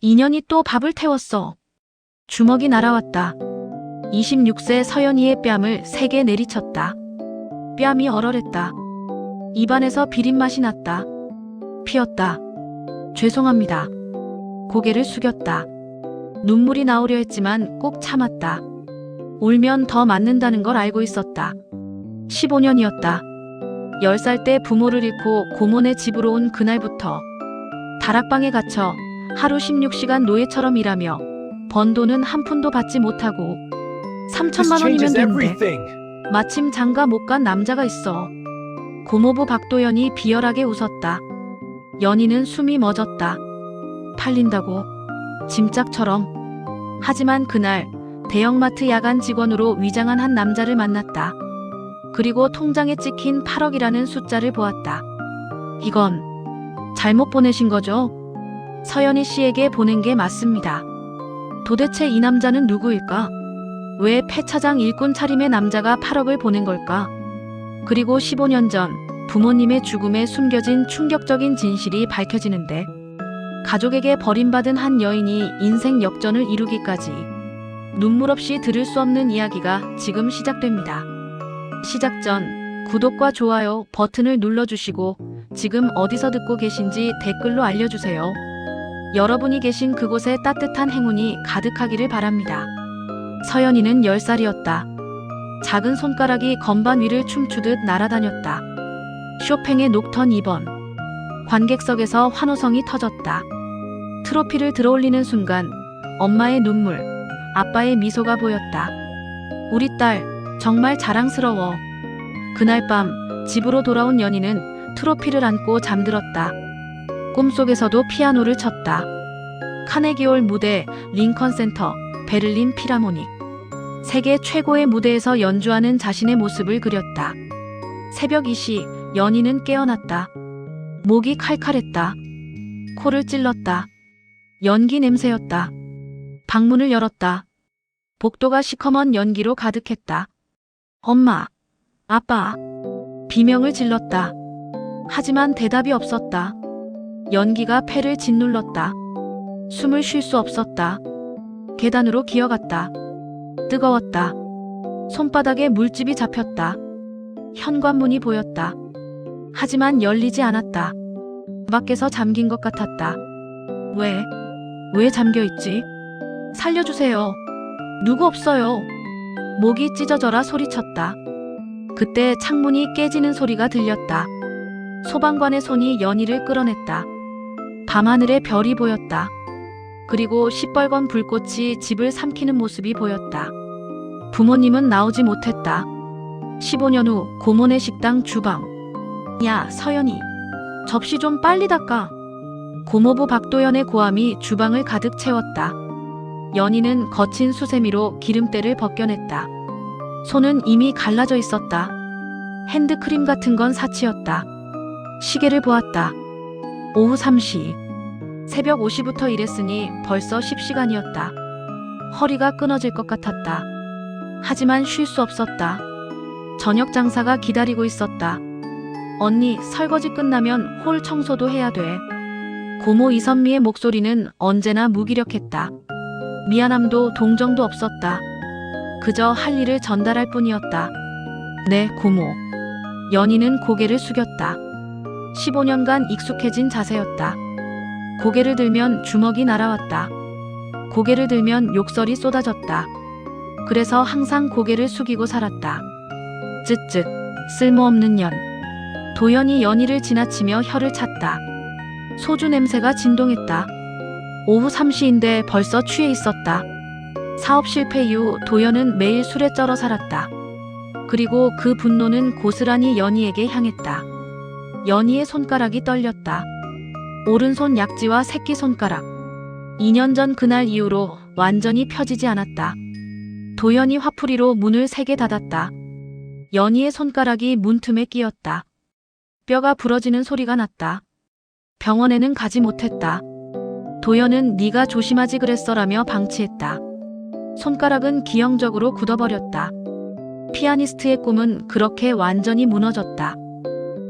인연이 또 밥을 태웠어. 주먹이 날아왔다. 26세 서연이의 뺨을 세게 내리쳤다. 뺨이 얼얼했다. 입안에서 비린맛이 났다. 피었다. 죄송합니다. 고개를 숙였다. 눈물이 나오려 했지만 꼭 참았다. 울면 더 맞는다는 걸 알고 있었다. 15년이었다. 10살 때 부모를 잃고 고모네 집으로 온 그날부터 다락방에 갇혀 하루 16시간 노예처럼 일하며 번 돈은 한 푼도 받지 못하고 3천만 원이면 되는데 마침 장가 못 간 남자가 있어. 고모부 박도연이 비열하게 웃었다. 연희는 숨이 멎었다. 팔린다고? 짐짝처럼. 하지만 그날 대형마트 야간 직원으로 위장한 한 남자를 만났다. 그리고 통장에 찍힌 8억이라는 숫자를 보았다. 이건 잘못 보내신 거죠? 서연희 씨에게 보낸 게 맞습니다. 도대체 이 남자는 누구일까? 왜 폐차장 일꾼 차림의 남자가 8억을 보낸 걸까? 그리고 15년 전 부모님의 죽음에 숨겨진 충격적인 진실이 밝혀지는데, 가족에게 버림받은 한 여인이 인생 역전을 이루기까지 눈물 없이 들을 수 없는 이야기가 지금 시작됩니다. 시작 전 구독과 좋아요 버튼을 눌러주시고 지금 어디서 듣고 계신지 댓글로 알려주세요. 여러분이 계신 그곳에 따뜻한 행운이 가득하기를 바랍니다. 서연이는 10살이었다. 작은 손가락이 건반 위를 춤추듯 날아다녔다. 쇼팽의 녹턴 2번. 관객석에서 환호성이 터졌다. 트로피를 들어올리는 순간 엄마의 눈물, 아빠의 미소가 보였다. 우리 딸 정말 자랑스러워. 그날 밤 집으로 돌아온 연희는 트로피를 안고 잠들었다. 꿈속에서도 피아노를 쳤다. 카네기홀 무대, 링컨 센터, 베를린 필하모닉. 세계 최고의 무대에서 연주하는 자신의 모습을 그렸다. 새벽 2시 연희는 깨어났다. 목이 칼칼했다. 코를 찔렀다. 연기 냄새였다. 방문을 열었다. 복도가 시커먼 연기로 가득했다. 엄마, 아빠. 비명을 질렀다. 하지만 대답이 없었다. 연기가 폐를 짓눌렀다. 숨을 쉴 수 없었다. 계단으로 기어갔다. 뜨거웠다. 손바닥에 물집이 잡혔다. 현관문이 보였다. 하지만 열리지 않았다. 밖에서 잠긴 것 같았다. 왜 잠겨있지? 살려주세요. 누구 없어요. 목이 찢어져라 소리쳤다. 그때 창문이 깨지는 소리가 들렸다. 소방관의 손이 연희를 끌어냈다. 밤하늘에 별이 보였다. 그리고 시뻘건 불꽃이 집을 삼키는 모습이 보였다. 부모님은 나오지 못했다. 15년 후 고모네 식당 주방. 야, 서연이. 접시 좀 빨리 닦아. 고모부 박도연의 고함이 주방을 가득 채웠다. 연희는 거친 수세미로 기름때를 벗겨냈다. 손은 이미 갈라져 있었다. 핸드크림 같은 건 사치였다. 시계를 보았다. 오후 3시. 새벽 5시부터 일했으니 벌써 10시간이었다. 허리가 끊어질 것 같았다. 하지만 쉴 수 없었다. 저녁 장사가 기다리고 있었다. 언니, 설거지 끝나면 홀 청소도 해야 돼. 고모 이선미의 목소리는 언제나 무기력했다. 미안함도 동정도 없었다. 그저 할 일을 전달할 뿐이었다. 네, 고모. 연희는 고개를 숙였다. 15년간 익숙해진 자세였다. 고개를 들면 주먹이 날아왔다. 고개를 들면 욕설이 쏟아졌다. 그래서 항상 고개를 숙이고 살았다. 쯧쯧, 쓸모없는 년. 도연이 연희를 지나치며 혀를 찼다. 소주 냄새가 진동했다. 오후 3시인데 벌써 취해 있었다. 사업 실패 이후 도연은 매일 술에 쩔어 살았다. 그리고 그 분노는 고스란히 연희에게 향했다. 연희의 손가락이 떨렸다. 오른손 약지와 새끼손가락. 2년 전 그날 이후로 완전히 펴지지 않았다. 도연이 화풀이로 문을 3개 닫았다. 연희의 손가락이 문틈에 끼었다. 뼈가 부러지는 소리가 났다. 병원에는 가지 못했다. 도연은 네가 조심하지 그랬어라며 방치했다. 손가락은 기형적으로 굳어버렸다. 피아니스트의 꿈은 그렇게 완전히 무너졌다.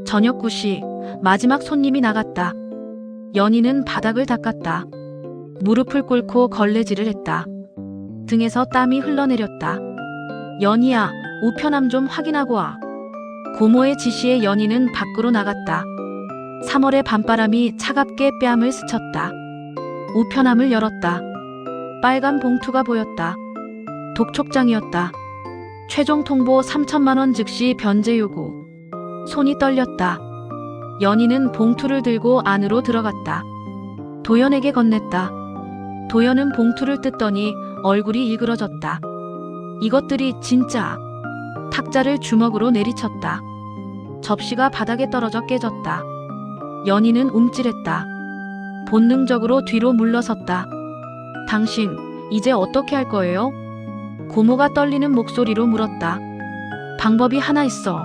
저녁 9시 마지막 손님이 나갔다. 연희는 바닥을 닦았다. 무릎을 꿇고 걸레질을 했다. 등에서 땀이 흘러내렸다. 연희야, 우편함 좀 확인하고 와. 고모의 지시에 연희는 밖으로 나갔다. 3월의 밤바람이 차갑게 뺨을 스쳤다. 우편함을 열었다. 빨간 봉투가 보였다. 독촉장이었다. 최종 통보 3천만 원 즉시 변제 요구. 손이 떨렸다. 연희는 봉투를 들고 안으로 들어갔다. 도연에게 건넸다. 도연은 봉투를 뜯더니 얼굴이 일그러졌다. 이것들이 진짜. 탁자를 주먹으로 내리쳤다. 접시가 바닥에 떨어져 깨졌다. 연희는 움찔했다. 본능적으로 뒤로 물러섰다. 당신, 이제 어떻게 할 거예요? 고모가 떨리는 목소리로 물었다. 방법이 하나 있어.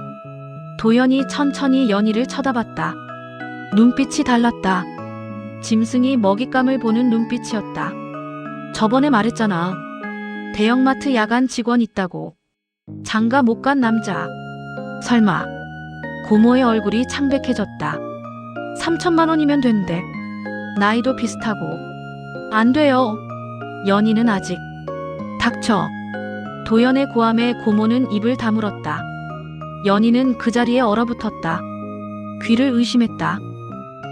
도연이 천천히 연희를 쳐다봤다. 눈빛이 달랐다. 짐승이 먹잇감을 보는 눈빛이었다. 저번에 말했잖아. 대형마트 야간 직원 있다고. 장가 못 간 남자. 설마. 고모의 얼굴이 창백해졌다. 3천만 원이면 된대. 나이도 비슷하고. 안 돼요. 연희는 아직. 닥쳐. 도연의 고함에 고모는 입을 다물었다. 연희는 그 자리에 얼어붙었다. 귀를 의심했다.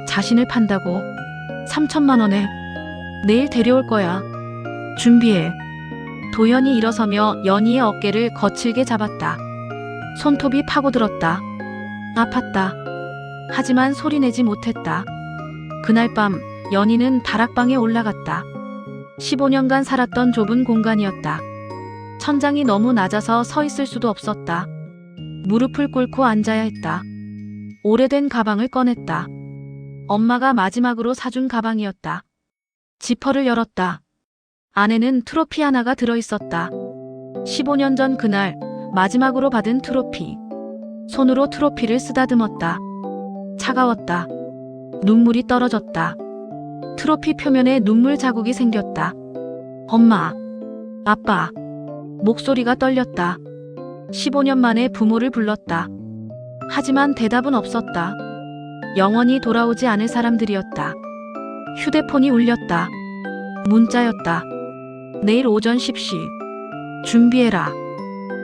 자신을 판다고. 3천만 원에. 내일 데려올 거야. 준비해. 도연이 일어서며 연희의 어깨를 거칠게 잡았다. 손톱이 파고들었다. 아팠다. 하지만 소리내지 못했다. 그날 밤 연희는 다락방에 올라갔다. 15년간 살았던 좁은 공간이었다. 천장이 너무 낮아서 서 있을 수도 없었다. 무릎을 꿇고 앉아야 했다. 오래된 가방을 꺼냈다. 엄마가 마지막으로 사준 가방이었다. 지퍼를 열었다. 안에는 트로피 하나가 들어있었다. 15년 전 그날 마지막으로 받은 트로피. 손으로 트로피를 쓰다듬었다. 차가웠다. 눈물이 떨어졌다. 트로피 표면에 눈물 자국이 생겼다. 엄마, 아빠. 목소리가 떨렸다. 15년 만에 부모를 불렀다. 하지만 대답은 없었다. 영원히 돌아오지 않을 사람들이었다. 휴대폰이 울렸다. 문자였다. 내일 오전 10시. 준비해라.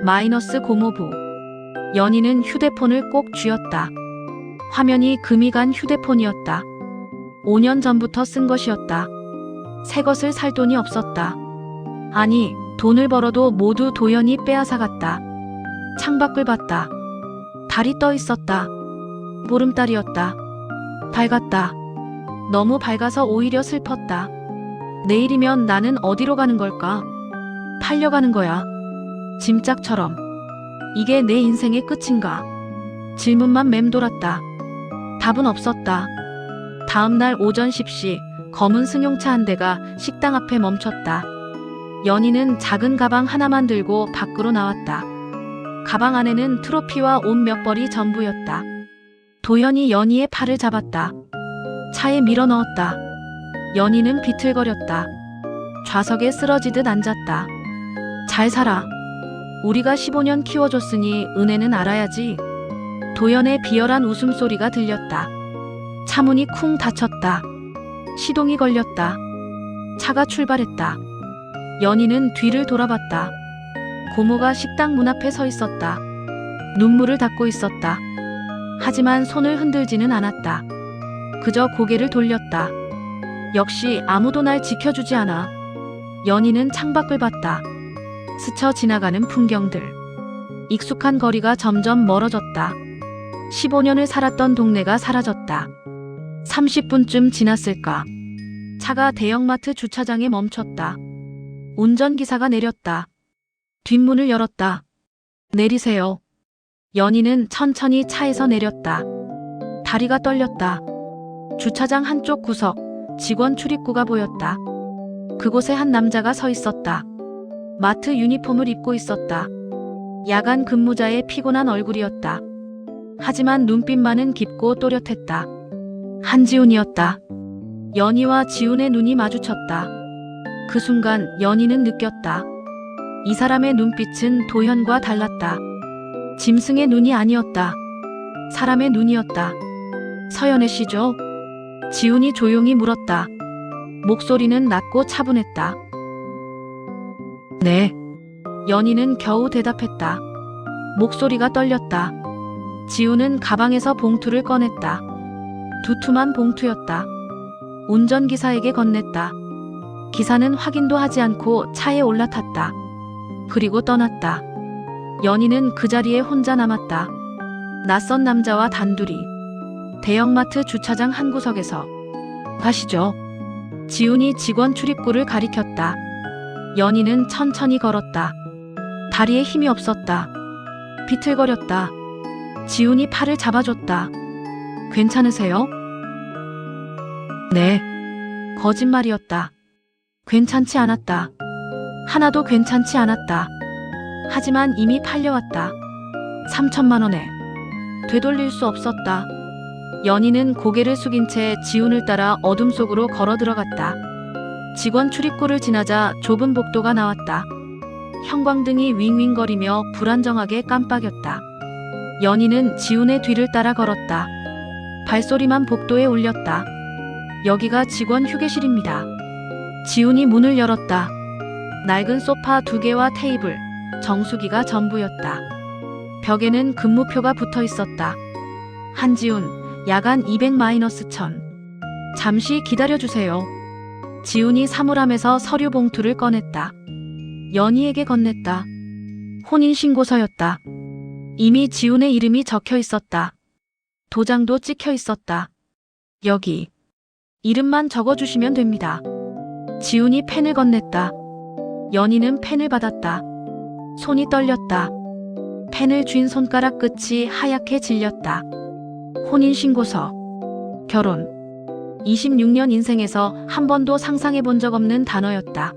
마이너스 고모부. 연희는 휴대폰을 꼭 쥐었다. 화면이 금이 간 휴대폰이었다. 5년 전부터 쓴 것이었다. 새 것을 살 돈이 없었다. 아니, 돈을 벌어도 모두 도연이 빼앗아갔다. 창밖을 봤다. 달이 떠 있었다. 보름달이었다. 밝았다. 너무 밝아서 오히려 슬펐다. 내일이면 나는 어디로 가는 걸까? 팔려가는 거야. 짐짝처럼. 이게 내 인생의 끝인가? 질문만 맴돌았다. 답은 없었다. 다음 날 오전 10시 검은 승용차 한 대가 식당 앞에 멈췄다. 연희는 작은 가방 하나만 들고 밖으로 나왔다. 가방 안에는 트로피와 옷 몇 벌이 전부였다. 도연이 연희의 팔을 잡았다. 차에 밀어 넣었다. 연희는 비틀거렸다. 좌석에 쓰러지듯 앉았다. 잘 살아. 우리가 15년 키워줬으니 은혜는 알아야지. 도연의 비열한 웃음소리가 들렸다. 차문이 쿵 닫혔다. 시동이 걸렸다. 차가 출발했다. 연희는 뒤를 돌아봤다. 고모가 식당 문 앞에 서 있었다. 눈물을 닦고 있었다. 하지만 손을 흔들지는 않았다. 그저 고개를 돌렸다. 역시 아무도 날 지켜주지 않아. 연희는 창밖을 봤다. 스쳐 지나가는 풍경들. 익숙한 거리가 점점 멀어졌다. 15년을 살았던 동네가 사라졌다. 30분쯤 지났을까. 차가 대형마트 주차장에 멈췄다. 운전기사가 내렸다. 뒷문을 열었다. 내리세요. 연희는 천천히 차에서 내렸다. 다리가 떨렸다. 주차장 한쪽 구석, 직원 출입구가 보였다. 그곳에 한 남자가 서 있었다. 마트 유니폼을 입고 있었다. 야간 근무자의 피곤한 얼굴이었다. 하지만 눈빛만은 깊고 또렷했다. 한지훈이었다. 연희와 지훈의 눈이 마주쳤다. 그 순간 연희는 느꼈다. 이 사람의 눈빛은 도현과 달랐다. 짐승의 눈이 아니었다. 사람의 눈이었다. 서연애 씨죠? 지훈이 조용히 물었다. 목소리는 낮고 차분했다. 네. 연희는 겨우 대답했다. 목소리가 떨렸다. 지우는 가방에서 봉투를 꺼냈다. 두툼한 봉투였다. 운전기사에게 건넸다. 기사는 확인도 하지 않고 차에 올라탔다. 그리고 떠났다. 연희는 그 자리에 혼자 남았다. 낯선 남자와 단둘이. 대형마트 주차장 한 구석에서. 가시죠. 지훈이 직원 출입구를 가리켰다. 연희는 천천히 걸었다. 다리에 힘이 없었다. 비틀거렸다. 지훈이 팔을 잡아줬다. 괜찮으세요? 네. 거짓말이었다. 괜찮지 않았다. 하나도 괜찮지 않았다. 하지만 이미 팔려왔다. 3천만 원에. 되돌릴 수 없었다. 연희는 고개를 숙인 채 지훈을 따라 어둠 속으로 걸어 들어갔다. 직원 출입구를 지나자 좁은 복도가 나왔다. 형광등이 윙윙거리며 불안정하게 깜빡였다. 연희는 지훈의 뒤를 따라 걸었다. 발소리만 복도에 울렸다. 여기가 직원 휴게실입니다. 지훈이 문을 열었다. 낡은 소파 2개와 테이블, 정수기가 전부였다. 벽에는 근무표가 붙어 있었다. 한지훈, 야간 200-1000. 잠시 기다려주세요. 지훈이 사물함에서 서류 봉투를 꺼냈다. 연희에게 건넸다. 혼인신고서였다. 이미 지훈의 이름이 적혀 있었다. 도장도 찍혀 있었다. 여기. 이름만 적어주시면 됩니다. 지훈이 펜을 건넸다. 연희는 펜을 받았다. 손이 떨렸다. 펜을 쥔 손가락 끝이 하얗게 질렸다. 혼인신고서. 결혼. 26년 인생에서 한 번도 상상해 본 적 없는 단어였다.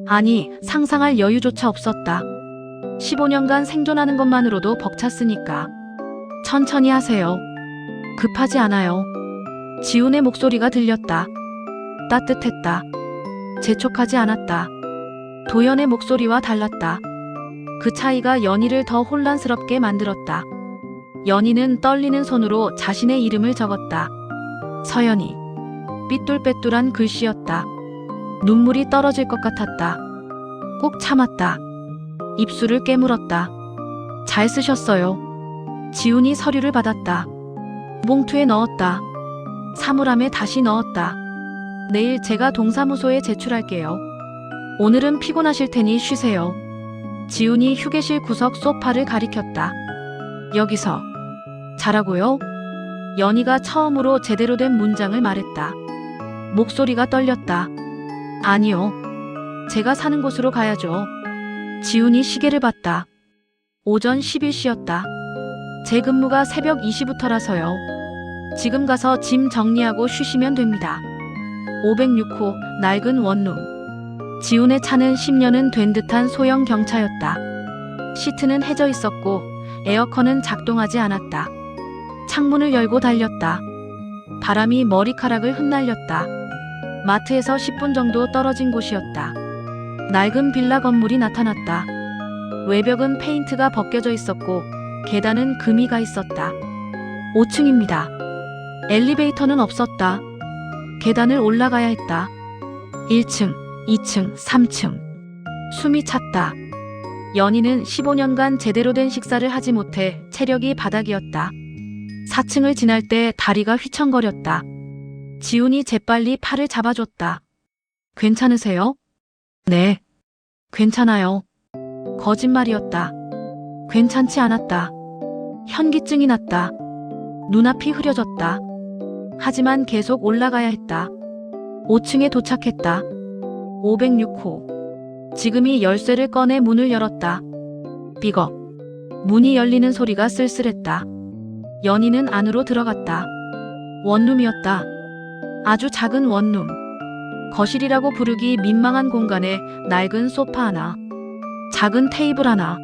아니, 상상할 여유조차 없었다. 15년간 생존하는 것만으로도 벅찼으니까. 천천히 하세요. 급하지 않아요. 지훈의 목소리가 들렸다. 따뜻했다. 재촉하지 않았다. 도연의 목소리와 달랐다. 그 차이가 연희를 더 혼란스럽게 만들었다. 연희는 떨리는 손으로 자신의 이름을 적었다. 서연이. 삐뚤빼뚤한 글씨였다. 눈물이 떨어질 것 같았다. 꼭 참았다. 입술을 깨물었다. 잘 쓰셨어요. 지훈이 서류를 받았다. 봉투에 넣었다. 사물함에 다시 넣었다. 내일 제가 동사무소에 제출할게요. 오늘은 피곤하실 테니 쉬세요. 지훈이 휴게실 구석 소파를 가리켰다. 여기서. 자라고요? 연희가 처음으로 제대로 된 문장을 말했다. 목소리가 떨렸다. 아니요. 제가 사는 곳으로 가야죠. 지훈이 시계를 봤다. 오전 10일씨였다. 제 근무가 새벽 2시부터라서요. 지금 가서 짐 정리하고 쉬시면 됩니다. 506호 낡은 원룸. 지훈의 차는 10년은 된 듯한 소형 경차였다. 시트는 해져 있었고 에어컨은 작동하지 않았다. 창문을 열고 달렸다. 바람이 머리카락을 흩날렸다. 마트에서 10분 정도 떨어진 곳이었다. 낡은 빌라 건물이 나타났다. 외벽은 페인트가 벗겨져 있었고 계단은 금이 가 있었다. 5층입니다. 엘리베이터는 없었다. 계단을 올라가야 했다. 1층, 2층, 3층. 숨이 찼다. 연희는 15년간 제대로 된 식사를 하지 못해 체력이 바닥이었다. 4층을 지날 때 다리가 휘청거렸다. 지훈이 재빨리 팔을 잡아줬다. 괜찮으세요? 네. 괜찮아요. 거짓말이었다. 괜찮지 않았다. 현기증이 났다. 눈앞이 흐려졌다. 하지만 계속 올라가야 했다. 5층에 도착했다. 506호. 지금이 열쇠를 꺼내 문을 열었다. 삐걱. 문이 열리는 소리가 쓸쓸했다. 연희는 안으로 들어갔다. 원룸이었다. 아주 작은 원룸. 거실이라고 부르기 민망한 공간에 낡은 소파 하나, 작은 테이블 하나,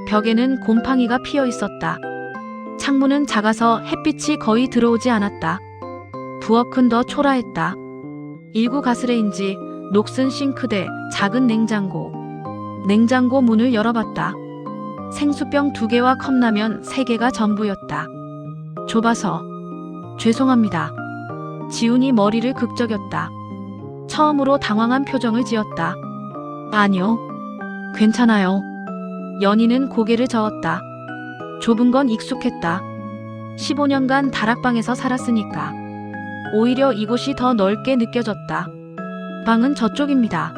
벽에는 곰팡이가 피어 있었다. 창문은 작아서 햇빛이 거의 들어오지 않았다. 부엌은 더 초라했다. 일구 가스레인지, 녹슨 싱크대, 작은 냉장고. 냉장고 문을 열어봤다. 생수병 2개와 컵라면 3개가 전부였다. 좁아서. 죄송합니다. 지훈이 머리를 극적였다. 처음으로 당황한 표정을 지었다. 아니요. 괜찮아요. 연희는 고개를 저었다. 좁은 건 익숙했다. 15년간 다락방에서 살았으니까. 오히려 이곳이 더 넓게 느껴졌다. 방은 저쪽입니다.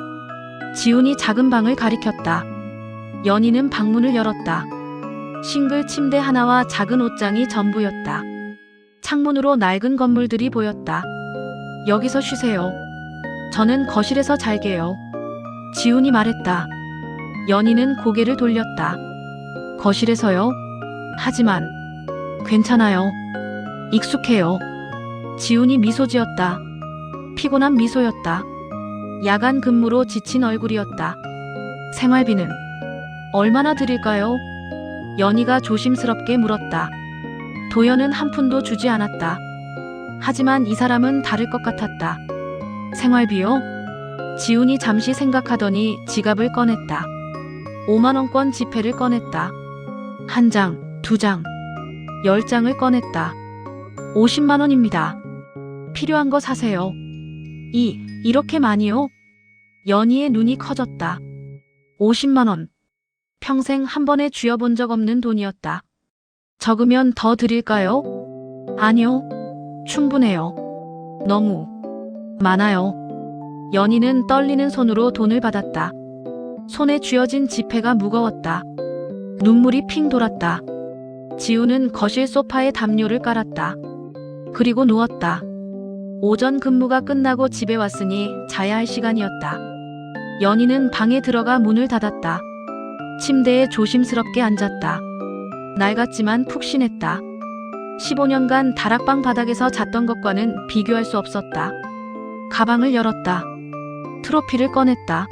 지훈이 작은 방을 가리켰다. 연희는 방문을 열었다. 싱글 침대 하나와 작은 옷장이 전부였다. 창문으로 낡은 건물들이 보였다. 여기서 쉬세요. 저는 거실에서 잘게요. 지훈이 말했다. 연희는 고개를 돌렸다. 거실에서요? 하지만 괜찮아요. 익숙해요. 지훈이 미소 지었다. 피곤한 미소였다. 야간 근무로 지친 얼굴이었다. 생활비는 얼마나 드릴까요? 연희가 조심스럽게 물었다. 도연은 한 푼도 주지 않았다. 하지만 이 사람은 다를 것 같았다. 생활비요? 지훈이 잠시 생각하더니 지갑을 꺼냈다. 5만원권 지폐를 꺼냈다. 한 장, 두 장, 10장을 꺼냈다. 50만원입니다. 필요한 거 사세요. 이렇게 많이요? 연희의 눈이 커졌다. 50만원. 평생 한 번에 쥐어본 적 없는 돈이었다. 적으면 더 드릴까요? 아니요. 충분해요. 너무 많아요. 연희는 떨리는 손으로 돈을 받았다. 손에 쥐어진 지폐가 무거웠다. 눈물이 핑 돌았다. 지우는 거실 소파에 담요를 깔았다. 그리고 누웠다. 오전 근무가 끝나고 집에 왔으니 자야 할 시간이었다. 연희는 방에 들어가 문을 닫았다. 침대에 조심스럽게 앉았다. 낡았지만 푹신했다. 15년간 다락방 바닥에서 잤던 것과는 비교할 수 없었다. 가방을 열었다. 트로피를 꺼냈다.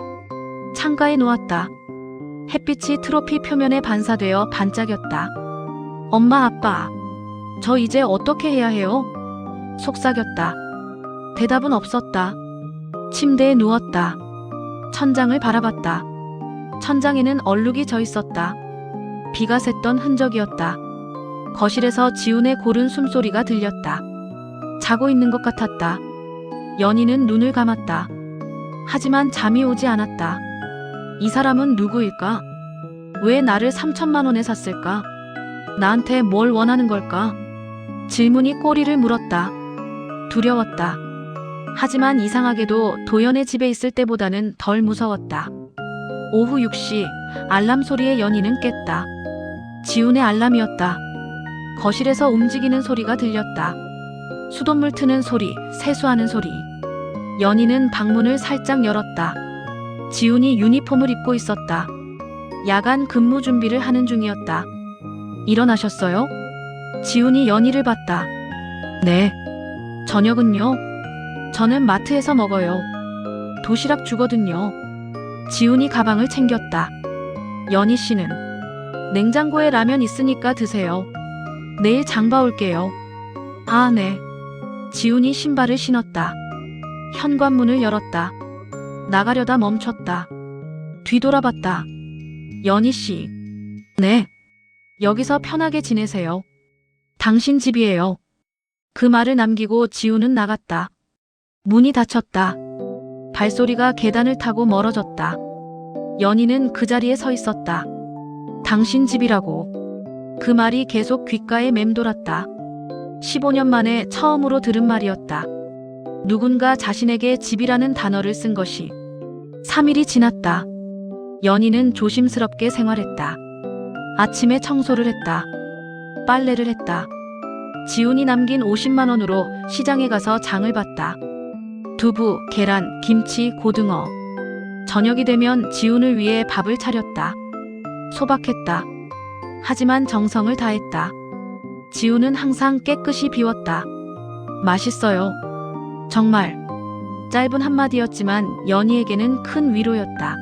창가에 놓았다. 햇빛이 트로피 표면에 반사되어 반짝였다. 엄마, 아빠, 저 이제 어떻게 해야 해요? 속삭였다. 대답은 없었다. 침대에 누웠다. 천장을 바라봤다. 천장에는 얼룩이 져 있었다. 비가 샜던 흔적이었다. 거실에서 지훈의 고른 숨소리가 들렸다. 자고 있는 것 같았다. 연희는 눈을 감았다. 하지만 잠이 오지 않았다. 이 사람은 누구일까? 왜 나를 3천만 원에 샀을까? 나한테 뭘 원하는 걸까? 질문이 꼬리를 물었다. 두려웠다. 하지만 이상하게도 도연의 집에 있을 때보다는 덜 무서웠다. 오후 6시 알람 소리에 연희는 깼다. 지훈의 알람이었다. 거실에서 움직이는 소리가 들렸다. 수돗물 트는 소리, 세수하는 소리. 연희는 방문을 살짝 열었다. 지훈이 유니폼을 입고 있었다. 야간 근무 준비를 하는 중이었다. 일어나셨어요? 지훈이 연희를 봤다. 네. 저녁은요? 저는 마트에서 먹어요. 도시락 주거든요. 지훈이 가방을 챙겼다. 연희 씨는 냉장고에 라면 있으니까 드세요. 내일 장 봐올게요. 아, 네. 지훈이 신발을 신었다. 현관문을 열었다. 나가려다 멈췄다. 뒤돌아봤다. 연희 씨. 네. 여기서 편하게 지내세요. 당신 집이에요. 그 말을 남기고 지훈은 나갔다. 문이 닫혔다. 발소리가 계단을 타고 멀어졌다. 연희는 그 자리에 서 있었다. 당신 집이라고. 그 말이 계속 귓가에 맴돌았다. 15년 만에 처음으로 들은 말이었다. 누군가 자신에게 집이라는 단어를 쓴 것이. 3일이 지났다. 연희는 조심스럽게 생활했다. 아침에 청소를 했다. 빨래를 했다. 지훈이 남긴 50만 원으로 시장에 가서 장을 봤다. 두부, 계란, 김치, 고등어. 저녁이 되면 지훈을 위해 밥을 차렸다. 소박했다. 하지만 정성을 다했다. 지훈은 항상 깨끗이 비웠다. 맛있어요. 정말. 짧은 한마디였지만 연희에게는 큰 위로였다.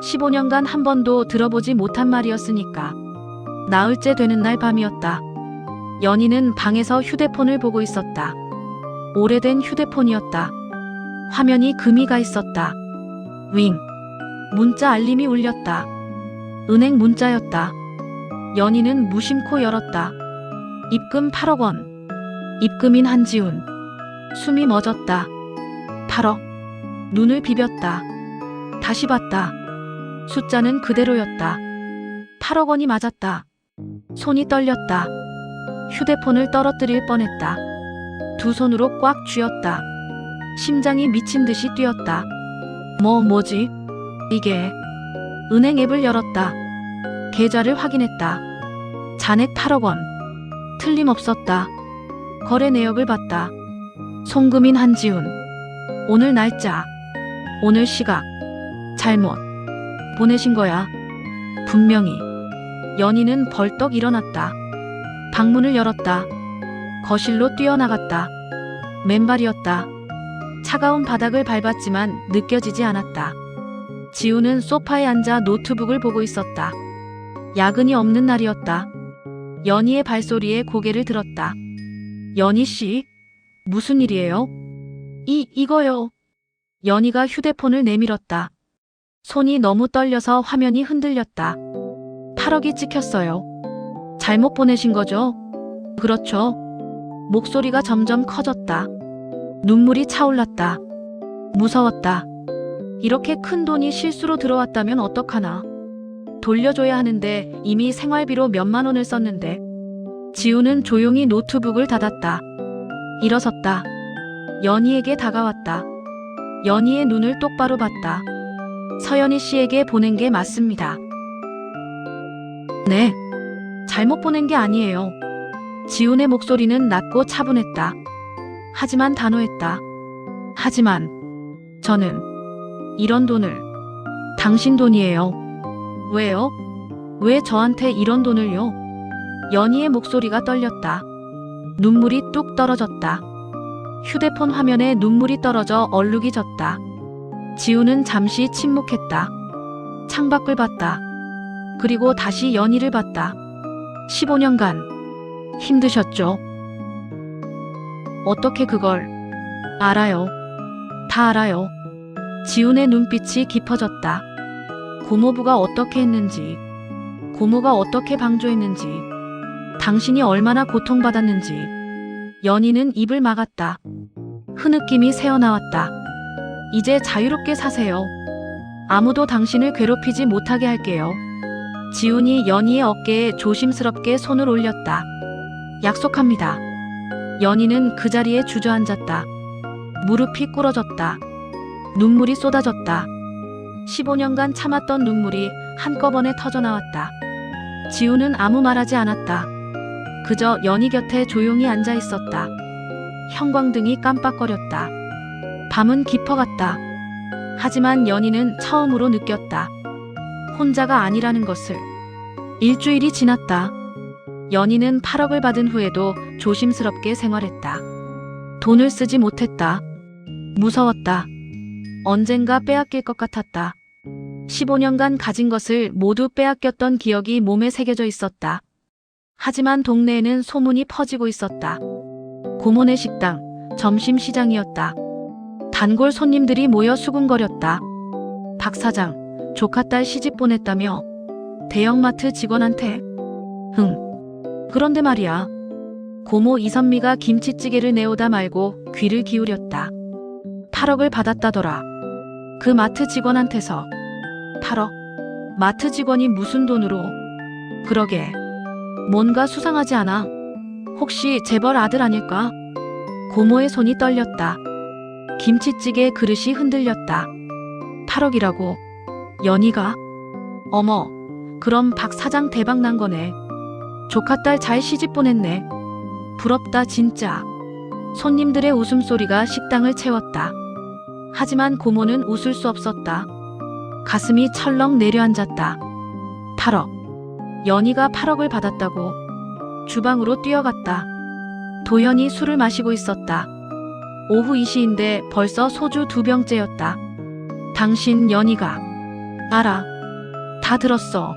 15년간 한 번도 들어보지 못한 말이었으니까. 나흘째 되는 날 밤이었다. 연희는 방에서 휴대폰을 보고 있었다. 오래된 휴대폰이었다. 화면이 금이 가 있었다. 윙. 문자 알림이 울렸다. 은행 문자였다. 연희는 무심코 열었다. 입금 8억 원. 입금인 한지훈. 숨이 멎었다. 8억. 눈을 비볐다. 다시 봤다. 숫자는 그대로였다. 8억 원이 맞았다. 손이 떨렸다. 휴대폰을 떨어뜨릴 뻔했다. 두 손으로 꽉 쥐었다. 심장이 미친 듯이 뛰었다. 뭐지? 이게. 은행 앱을 열었다. 계좌를 확인했다. 잔액 8억 원. 틀림없었다. 거래 내역을 봤다. 송금인 한지훈. 오늘 날짜. 오늘 시각. 잘못. 보내신 거야. 분명히. 연희는 벌떡 일어났다. 방문을 열었다. 거실로 뛰어나갔다. 맨발이었다. 차가운 바닥을 밟았지만 느껴지지 않았다. 지우는 소파에 앉아 노트북을 보고 있었다. 야근이 없는 날이었다. 연희의 발소리에 고개를 들었다. 연희 씨, 무슨 일이에요? 이거요. 연희가 휴대폰을 내밀었다. 손이 너무 떨려서 화면이 흔들렸다. 8억이 찍혔어요. 잘못 보내신 거죠? 그렇죠. 목소리가 점점 커졌다. 눈물이 차올랐다. 무서웠다. 이렇게 큰 돈이 실수로 들어왔다면 어떡하나. 돌려줘야 하는데 이미 생활비로 몇만 원을 썼는데. 지우는 조용히 노트북을 닫았다. 일어섰다. 연희에게 다가왔다. 연희의 눈을 똑바로 봤다. 서연희 씨에게 보낸 게 맞습니다. 네. 잘못 보낸 게 아니에요. 지훈의 목소리는 낮고 차분했다. 하지만 단호했다. 하지만 저는 이런 돈을 당신 돈이에요. 왜요? 왜 저한테 이런 돈을요? 연희의 목소리가 떨렸다. 눈물이 뚝 떨어졌다. 휴대폰 화면에 눈물이 떨어져 얼룩이 졌다. 지우는 잠시 침묵했다. 창밖을 봤다. 그리고 다시 연희를 봤다. 15년간 힘드셨죠? 어떻게 그걸 알아요? 다 알아요. 지훈의 눈빛이 깊어졌다. 고모부가 어떻게 했는지, 고모가 어떻게 방조했는지, 당신이 얼마나 고통받았는지. 연희는 입을 막았다. 흐느낌이 새어나왔다. 이제 자유롭게 사세요. 아무도 당신을 괴롭히지 못하게 할게요. 지훈이 연희의 어깨에 조심스럽게 손을 올렸다. 약속합니다. 연희는 그 자리에 주저앉았다. 무릎이 꿇어졌다. 눈물이 쏟아졌다. 15년간 참았던 눈물이 한꺼번에 터져나왔다. 지훈은 아무 말하지 않았다. 그저 연희 곁에 조용히 앉아 있었다. 형광등이 깜빡거렸다. 밤은 깊어갔다. 하지만 연희는 처음으로 느꼈다. 혼자가 아니라는 것을. 일주일이 지났다. 연희는 8억을 받은 후에도 조심스럽게 생활했다. 돈을 쓰지 못했다. 무서웠다. 언젠가 빼앗길 것 같았다. 15년간 가진 것을 모두 빼앗겼던 기억이 몸에 새겨져 있었다. 하지만 동네에는 소문이 퍼지고 있었다. 고모네 식당, 점심시장이었다. 단골 손님들이 모여 수군거렸다. 박 사장, 조카딸 시집 보냈다며 대형마트 직원한테. 그런데 말이야. 고모 이선미가 김치찌개를 내오다 말고 귀를 기울였다. 8억을 받았다더라. 그 마트 직원한테서. 8억? 마트 직원이 무슨 돈으로? 그러게. 뭔가 수상하지 않아? 혹시 재벌 아들 아닐까? 고모의 손이 떨렸다. 김치찌개 그릇이 흔들렸다. 8억이라고? 연희가? 어머, 그럼 박 사장 대박 난 거네. 조카딸 잘 시집 보냈네. 부럽다 진짜. 손님들의 웃음소리가 식당을 채웠다. 하지만 고모는 웃을 수 없었다. 가슴이 철렁 내려앉았다. 8억. 연희가 8억을 받았다고. 주방으로 뛰어갔다. 도연이 술을 마시고 있었다. 오후 2시인데 벌써 소주 2병째였다. 당신 연희가. 알아. 다 들었어.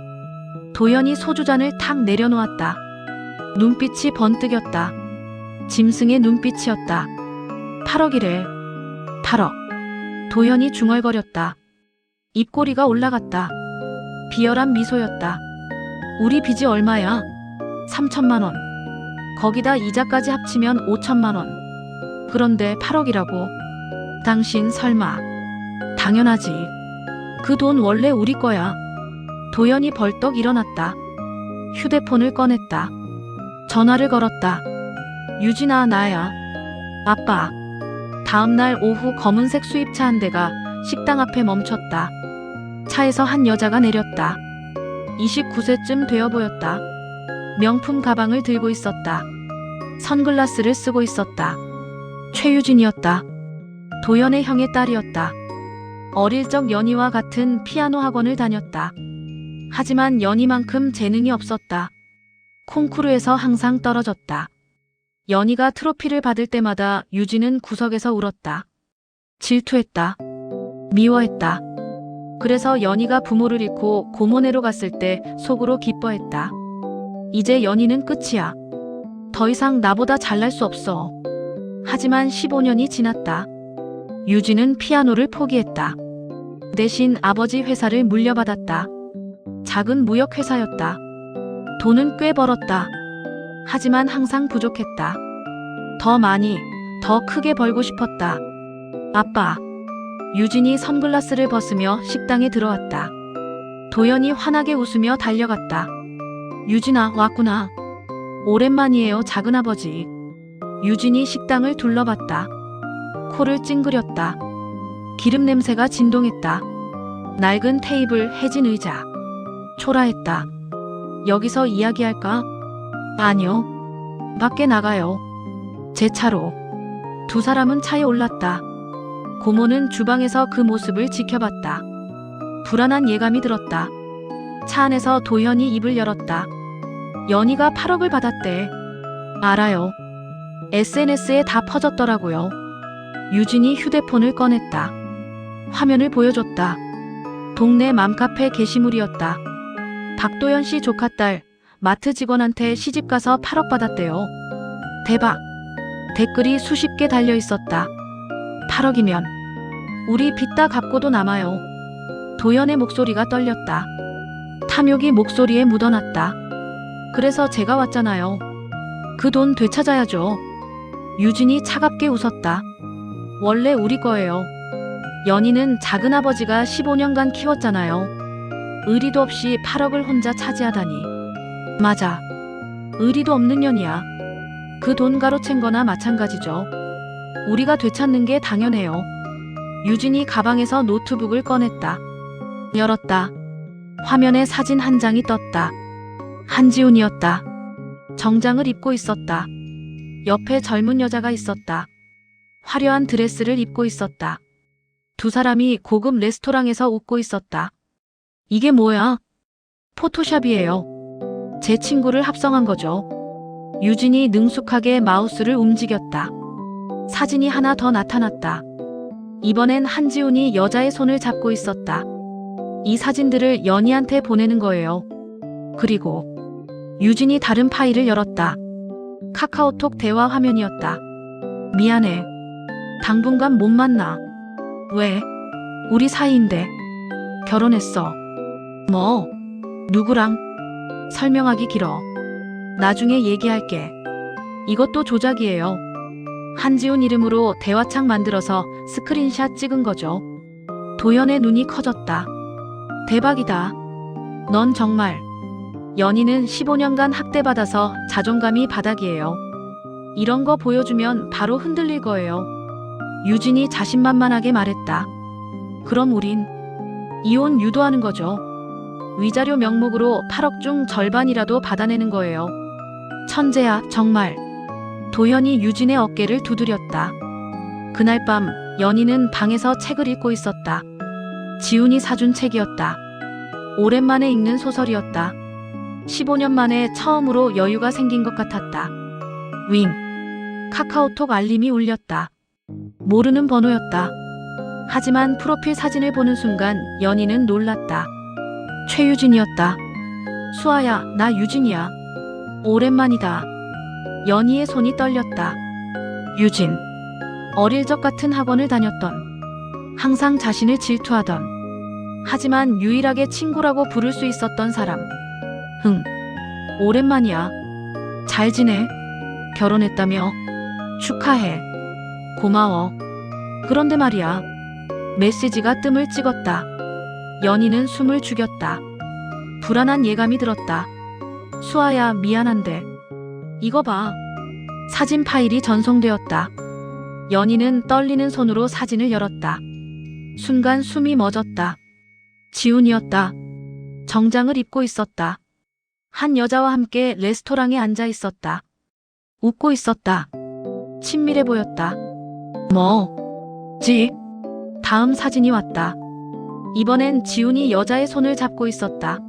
도연이 소주잔을 탁 내려놓았다. 눈빛이 번뜩였다. 짐승의 눈빛이었다. 8억이래. 8억. 도연이 중얼거렸다. 입꼬리가 올라갔다. 비열한 미소였다. 우리 빚이 얼마야? 3천만 원. 거기다 이자까지 합치면 5천만 원. 그런데 8억이라고. 당신 설마 당연하지. 그 돈 원래 우리 거야. 도연이 벌떡 일어났다. 휴대폰을 꺼냈다. 전화를 걸었다. 유진아, 나야. 아빠. 다음날 오후 검은색 수입차 한 대가 식당 앞에 멈췄다. 차에서 한 여자가 내렸다. 29세쯤 되어 보였다. 명품 가방을 들고 있었다. 선글라스를 쓰고 있었다. 최유진이었다. 도연의 형의 딸이었다. 어릴 적 연희와 같은 피아노 학원을 다녔다. 하지만 연희만큼 재능이 없었다. 콩쿠르에서 항상 떨어졌다. 연희가 트로피를 받을 때마다 유진은 구석에서 울었다. 질투했다. 미워했다. 그래서 연희가 부모를 잃고 고모네로 갔을 때 속으로 기뻐했다. 이제 연희는 끝이야. 더 이상 나보다 잘날 수 없어. 하지만 15년이 지났다. 유진은 피아노를 포기했다. 대신 아버지 회사를 물려받았다. 작은 무역회사였다. 돈은 꽤 벌었다. 하지만 항상 부족했다. 더 많이, 더 크게 벌고 싶었다. 아빠. 유진이 선글라스를 벗으며 식당에 들어왔다. 도연이 환하게 웃으며 달려갔다. 유진아, 왔구나. 오랜만이에요, 작은아버지. 유진이 식당을 둘러봤다. 코를 찡그렸다. 기름 냄새가 진동했다. 낡은 테이블, 해진 의자. 초라했다. 여기서 이야기할까? 아니요. 밖에 나가요. 제 차로. 두 사람은 차에 올랐다. 고모는 주방에서 그 모습을 지켜봤다. 불안한 예감이 들었다. 차 안에서 도현이 입을 열었다. 연희가 8억을 받았대. 알아요. SNS에 다 퍼졌더라고요. 유진이 휴대폰을 꺼냈다. 화면을 보여줬다. 동네 맘카페 게시물이었다. 박도연 씨 조카딸 마트 직원한테 시집가서 8억 받았대요. 대박. 댓글이 수십 개 달려 있었다. 8억이면 우리 빚 다 갚고도 남아요. 도연의 목소리가 떨렸다. 탐욕이 목소리에 묻어났다. 그래서 제가 왔잖아요. 그 돈 되찾아야죠. 유진이 차갑게 웃었다. 원래 우리 거예요. 연희는 작은아버지가 15년간 키웠잖아요. 의리도 없이 8억을 혼자 차지하다니. 맞아. 의리도 없는 년이야. 그 돈 가로챈 거나 마찬가지죠. 우리가 되찾는 게 당연해요. 유진이 가방에서 노트북을 꺼냈다. 열었다. 화면에 사진 한 장이 떴다. 한지훈이었다. 정장을 입고 있었다. 옆에 젊은 여자가 있었다. 화려한 드레스를 입고 있었다. 두 사람이 고급 레스토랑에서 웃고 있었다. 이게 뭐야? 포토샵이에요. 제 친구를 합성한 거죠. 유진이 능숙하게 마우스를 움직였다. 사진이 하나 더 나타났다. 이번엔 한지훈이 여자의 손을 잡고 있었다. 이 사진들을 연희한테 보내는 거예요. 그리고 유진이 다른 파일을 열었다. 카카오톡 대화 화면이었다. 미안해. 당분간 못 만나. 왜? 우리 사이인데. 결혼했어. 뭐? 누구랑? 설명하기 길어. 나중에 얘기할게. 이것도 조작이에요. 한지훈 이름으로 대화창 만들어서 스크린샷 찍은 거죠. 도연의 눈이 커졌다. 대박이다. 넌 정말. 연희는 15년간 학대받아서 자존감이 바닥이에요. 이런 거 보여주면 바로 흔들릴 거예요. 유진이 자신만만하게 말했다. 그럼 우린 이혼 유도하는 거죠. 위자료 명목으로 8억 중 절반이라도 받아내는 거예요. 천재야, 정말. 도연이 유진의 어깨를 두드렸다. 그날 밤 연희는 방에서 책을 읽고 있었다. 지훈이 사준 책이었다. 오랜만에 읽는 소설이었다. 15년 만에 처음으로 여유가 생긴 것 같았다. 윙. 카카오톡 알림이 울렸다. 모르는 번호였다. 하지만 프로필 사진을 보는 순간 연희는 놀랐다. 최유진이었다. 수아야, 나 유진이야. 오랜만이다. 연희의 손이 떨렸다. 유진. 어릴 적 같은 학원을 다녔던, 항상 자신을 질투하던, 하지만 유일하게 친구라고 부를 수 있었던 사람. 오랜만이야. 잘 지내? 결혼했다며? 축하해. 고마워. 그런데 말이야. 메시지가 뜸을 찍었다. 연희는 숨을 죽였다. 불안한 예감이 들었다. 수아야, 미안한데. 이거 봐. 사진 파일이 전송되었다. 연희는 떨리는 손으로 사진을 열었다. 순간 숨이 멎었다. 지훈이었다. 정장을 입고 있었다. 한 여자와 함께 레스토랑에 앉아 있었다. 웃고 있었다. 친밀해 보였다. 뭐지? 다음 사진이 왔다. 이번엔 지훈이 여자의 손을 잡고 있었다.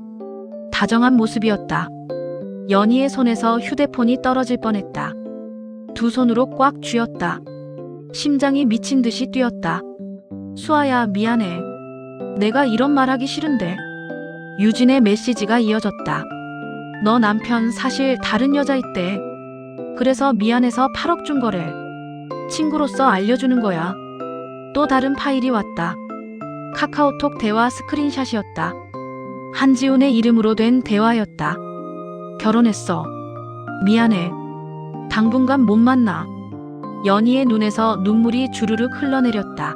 다정한 모습이었다. 연희의 손에서 휴대폰이 떨어질 뻔했다. 두 손으로 꽉 쥐었다. 심장이 미친 듯이 뛰었다. 수아야, 미안해. 내가 이런 말하기 싫은데. 유진의 메시지가 이어졌다. 너 남편 사실 다른 여자 있대. 그래서 미안해서 8억 준 거래. 친구로서 알려주는 거야. 또 다른 파일이 왔다. 카카오톡 대화 스크린샷이었다. 한지훈의 이름으로 된 대화였다. 결혼했어. 미안해. 당분간 못 만나. 연희의 눈에서 눈물이 주르륵 흘러내렸다.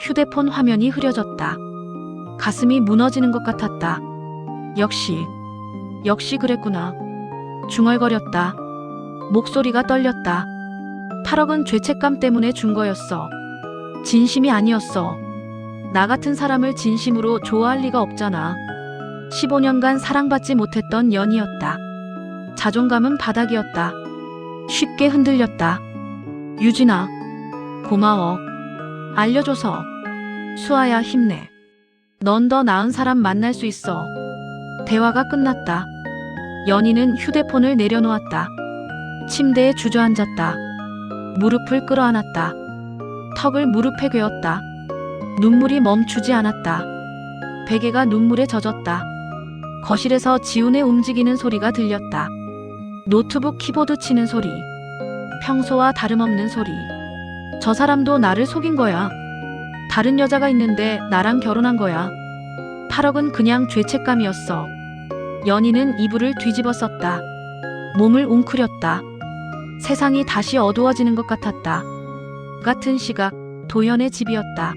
휴대폰 화면이 흐려졌다. 가슴이 무너지는 것 같았다. 역시 그랬구나. 중얼거렸다. 목소리가 떨렸다. 8억은 죄책감 때문에 준 거였어. 진심이 아니었어. 나 같은 사람을 진심으로 좋아할 리가 없잖아. 15년간 사랑받지 못했던 연희였다. 자존감은 바닥이었다. 쉽게 흔들렸다. 유진아, 고마워. 알려줘서. 수아야, 힘내. 넌 더 나은 사람 만날 수 있어. 대화가 끝났다. 연희는 휴대폰을 내려놓았다. 침대에 주저앉았다. 무릎을 끌어안았다. 턱을 무릎에 괴었다. 눈물이 멈추지 않았다. 베개가 눈물에 젖었다. 거실에서 지훈의 움직이는 소리가 들렸다. 노트북 키보드 치는 소리. 평소와 다름없는 소리. 저 사람도 나를 속인 거야. 다른 여자가 있는데 나랑 결혼한 거야. 8억은 그냥 죄책감이었어. 연희는 이불을 뒤집어 썼다. 몸을 웅크렸다. 세상이 다시 어두워지는 것 같았다. 같은 시각, 도현의 집이었다.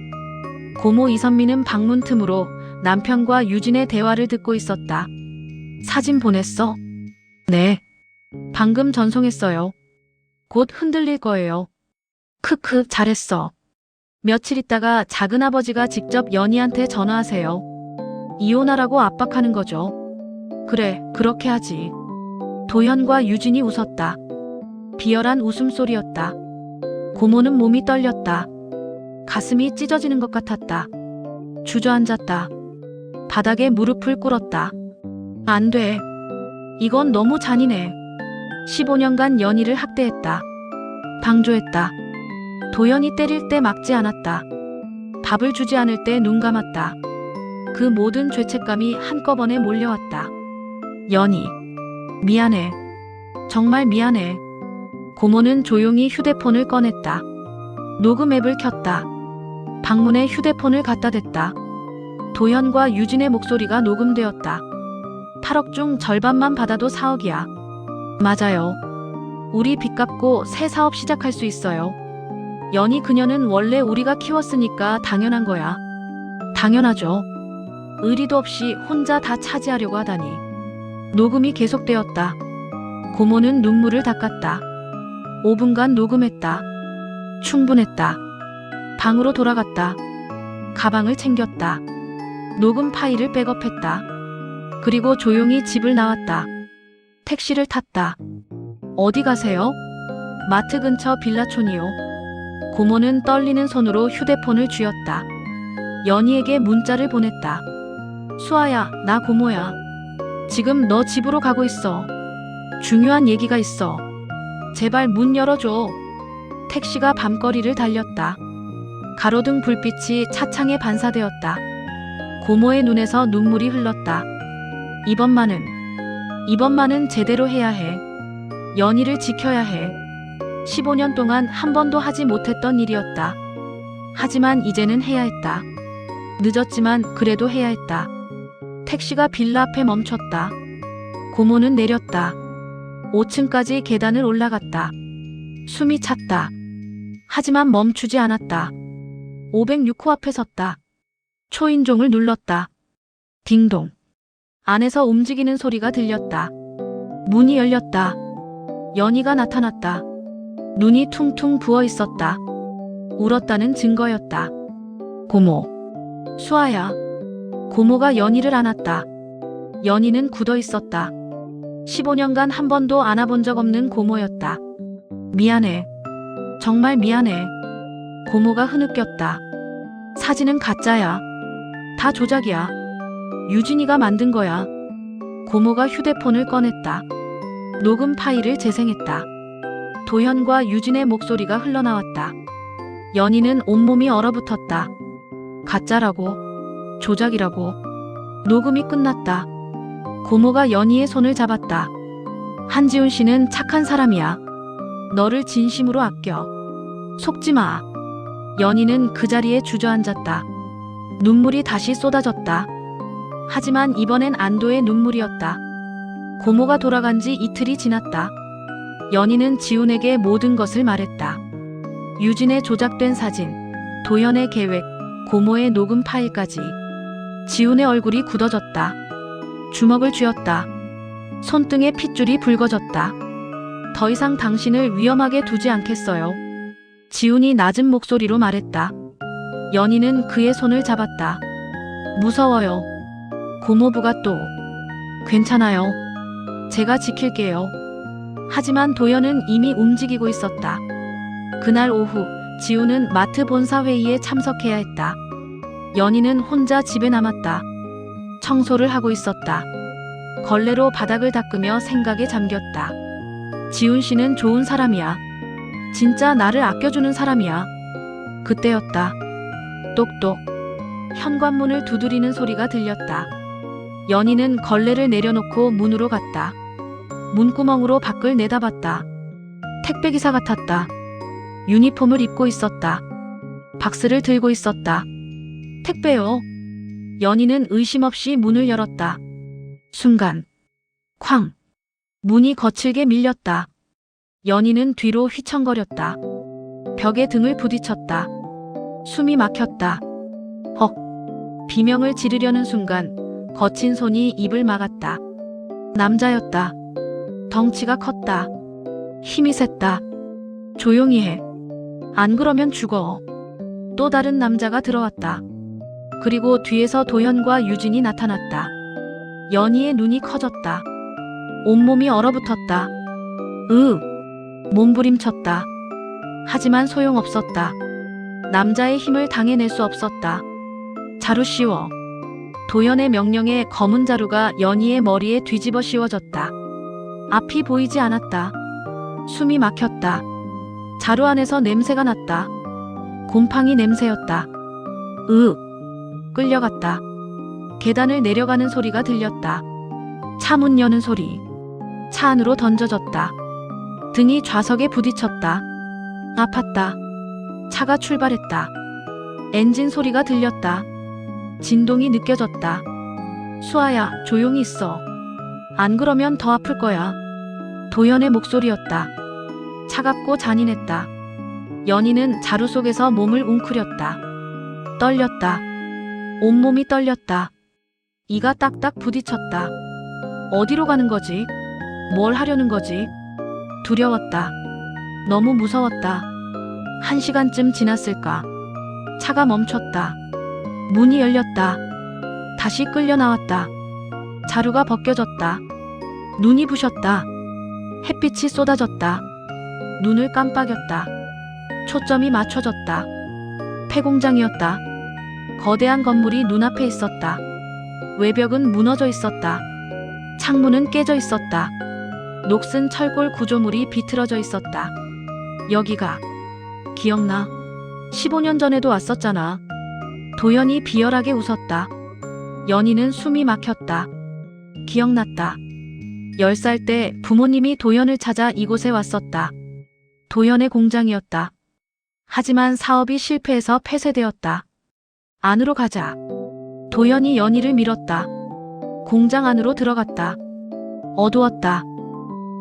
고모 이선미는 방문 틈으로 남편과 유진의 대화를 듣고 있었다. 사진 보냈어? 네. 방금 전송했어요. 곧 흔들릴 거예요. 크크, 잘했어. 며칠 있다가 작은아버지가 직접 연희한테 전화하세요. 이혼하라고 압박하는 거죠. 그래, 그렇게 하지. 도현과 유진이 웃었다. 비열한 웃음소리였다. 고모는 몸이 떨렸다. 가슴이 찢어지는 것 같았다. 주저앉았다. 바닥에 무릎을 꿇었다. 안 돼. 이건 너무 잔인해. 15년간 연희를 학대했다. 방조했다. 도연이 때릴 때 막지 않았다. 밥을 주지 않을 때 눈 감았다. 그 모든 죄책감이 한꺼번에 몰려왔다. 연희, 미안해. 정말 미안해. 고모는 조용히 휴대폰을 꺼냈다. 녹음 앱을 켰다. 방문에 휴대폰을 갖다 댔다. 도현과 유진의 목소리가 녹음되었다. 8억 중 절반만 받아도 4억이야. 맞아요. 우리 빚 갚고 새 사업 시작할 수 있어요. 연희 그녀는 원래 우리가 키웠으니까 당연한 거야. 당연하죠. 의리도 없이 혼자 다 차지하려고 하다니. 녹음이 계속되었다. 고모는 눈물을 닦았다. 5분간 녹음했다. 충분했다. 방으로 돌아갔다. 가방을 챙겼다. 녹음 파일을 백업했다. 그리고 조용히 집을 나왔다. 택시를 탔다. 어디 가세요? 마트 근처 빌라촌이요. 고모는 떨리는 손으로 휴대폰을 쥐었다. 연희에게 문자를 보냈다. 수아야, 나 고모야. 지금 너 집으로 가고 있어. 중요한 얘기가 있어. 제발 문 열어줘. 택시가 밤거리를 달렸다. 가로등 불빛이 차창에 반사되었다. 고모의 눈에서 눈물이 흘렀다. 이번만은 제대로 해야 해. 연희를 지켜야 해. 15년 동안 한 번도 하지 못했던 일이었다. 하지만 이제는 해야 했다. 늦었지만 그래도 해야 했다. 택시가 빌라 앞에 멈췄다. 고모는 내렸다. 5층까지 계단을 올라갔다. 숨이 찼다. 하지만 멈추지 않았다. 506호 앞에 섰다. 초인종을 눌렀다. 딩동. 안에서 움직이는 소리가 들렸다. 문이 열렸다. 연희가 나타났다. 눈이 퉁퉁 부어 있었다. 울었다는 증거였다. 고모. 수아야. 고모가 연희를 안았다. 연희는 굳어 있었다. 15년간 한 번도 안아본 적 없는 고모였다. 미안해. 정말 미안해. 고모가 흐느꼈다. 사진은 가짜야. 다 조작이야. 유진이가 만든 거야. 고모가 휴대폰을 꺼냈다. 녹음 파일을 재생했다. 도현과 유진의 목소리가 흘러나왔다. 연희는 온몸이 얼어붙었다. 가짜라고. 조작이라고. 녹음이 끝났다. 고모가 연희의 손을 잡았다. 한지훈 씨는 착한 사람이야. 너를 진심으로 아껴. 속지 마. 연희는 그 자리에 주저앉았다. 눈물이 다시 쏟아졌다. 하지만 이번엔 안도의 눈물이었다. 고모가 돌아간 지 이틀이 지났다. 연희는 지훈에게 모든 것을 말했다. 유진의 조작된 사진, 도현의 계획, 고모의 녹음 파일까지. 지훈의 얼굴이 굳어졌다. 주먹을 쥐었다. 손등에 핏줄이 붉어졌다. 더 이상 당신을 위험하게 두지 않겠어요. 지훈이 낮은 목소리로 말했다. 연희는 그의 손을 잡았다. 무서워요. 고모부가 또. 괜찮아요. 제가 지킬게요. 하지만 도현은 이미 움직이고 있었다. 그날 오후 지훈은 마트 본사 회의에 참석해야 했다. 연희는 혼자 집에 남았다. 청소를 하고 있었다. 걸레로 바닥을 닦으며 생각에 잠겼다. 지훈 씨는 좋은 사람이야. 진짜 나를 아껴주는 사람이야. 그때였다. 똑똑. 현관문을 두드리는 소리가 들렸다. 연희는 걸레를 내려놓고 문으로 갔다. 문구멍으로 밖을 내다봤다. 택배기사 같았다. 유니폼을 입고 있었다. 박스를 들고 있었다. 택배요. 연희는 의심 없이 문을 열었다. 순간 쾅. 문이 거칠게 밀렸다. 연희는 뒤로 휘청거렸다. 벽에 등을 부딪혔다. 숨이 막혔다. 헉. 비명을 지르려는 순간 거친 손이 입을 막았다. 남자였다. 덩치가 컸다. 힘이 셌다. 조용히 해. 안 그러면 죽어. 또 다른 남자가 들어왔다. 그리고 뒤에서 도현과 유진이 나타났다. 연희의 눈이 커졌다. 온몸이 얼어붙었다. 몸부림쳤다. 하지만 소용없었다. 남자의 힘을 당해낼 수 없었다. 자루 씌워. 도현의 명령에 검은 자루가 연희의 머리에 뒤집어 씌워졌다. 앞이 보이지 않았다. 숨이 막혔다. 자루 안에서 냄새가 났다. 곰팡이 냄새였다. 끌려갔다. 계단을 내려가는 소리가 들렸다. 차 문 여는 소리. 차 안으로 던져졌다. 등이 좌석에 부딪혔다. 아팠다. 차가 출발했다. 엔진 소리가 들렸다. 진동이 느껴졌다. 수아야, 조용히 있어. 안 그러면 더 아플 거야. 도현의 목소리였다. 차갑고 잔인했다. 연희는 자루 속에서 몸을 웅크렸다. 떨렸다. 온몸이 떨렸다. 이가 딱딱 부딪혔다. 어디로 가는 거지? 뭘 하려는 거지? 두려웠다. 너무 무서웠다. 1시간쯤 지났을까? 차가 멈췄다. 문이 열렸다. 다시 끌려 나왔다. 자루가 벗겨졌다. 눈이 부셨다. 햇빛이 쏟아졌다. 눈을 깜빡였다. 초점이 맞춰졌다. 폐공장이었다. 거대한 건물이 눈앞에 있었다. 외벽은 무너져 있었다. 창문은 깨져 있었다. 녹슨 철골 구조물이 비틀어져 있었다. 여기가 기억나? 15년 전에도 왔었잖아. 도현이 비열하게 웃었다. 연희는 숨이 막혔다. 기억났다. 10살 때 부모님이 도현을 찾아 이곳에 왔었다. 도현의 공장이었다. 하지만 사업이 실패해서 폐쇄되었다. 안으로 가자. 도현이 연희를 밀었다. 공장 안으로 들어갔다. 어두웠다.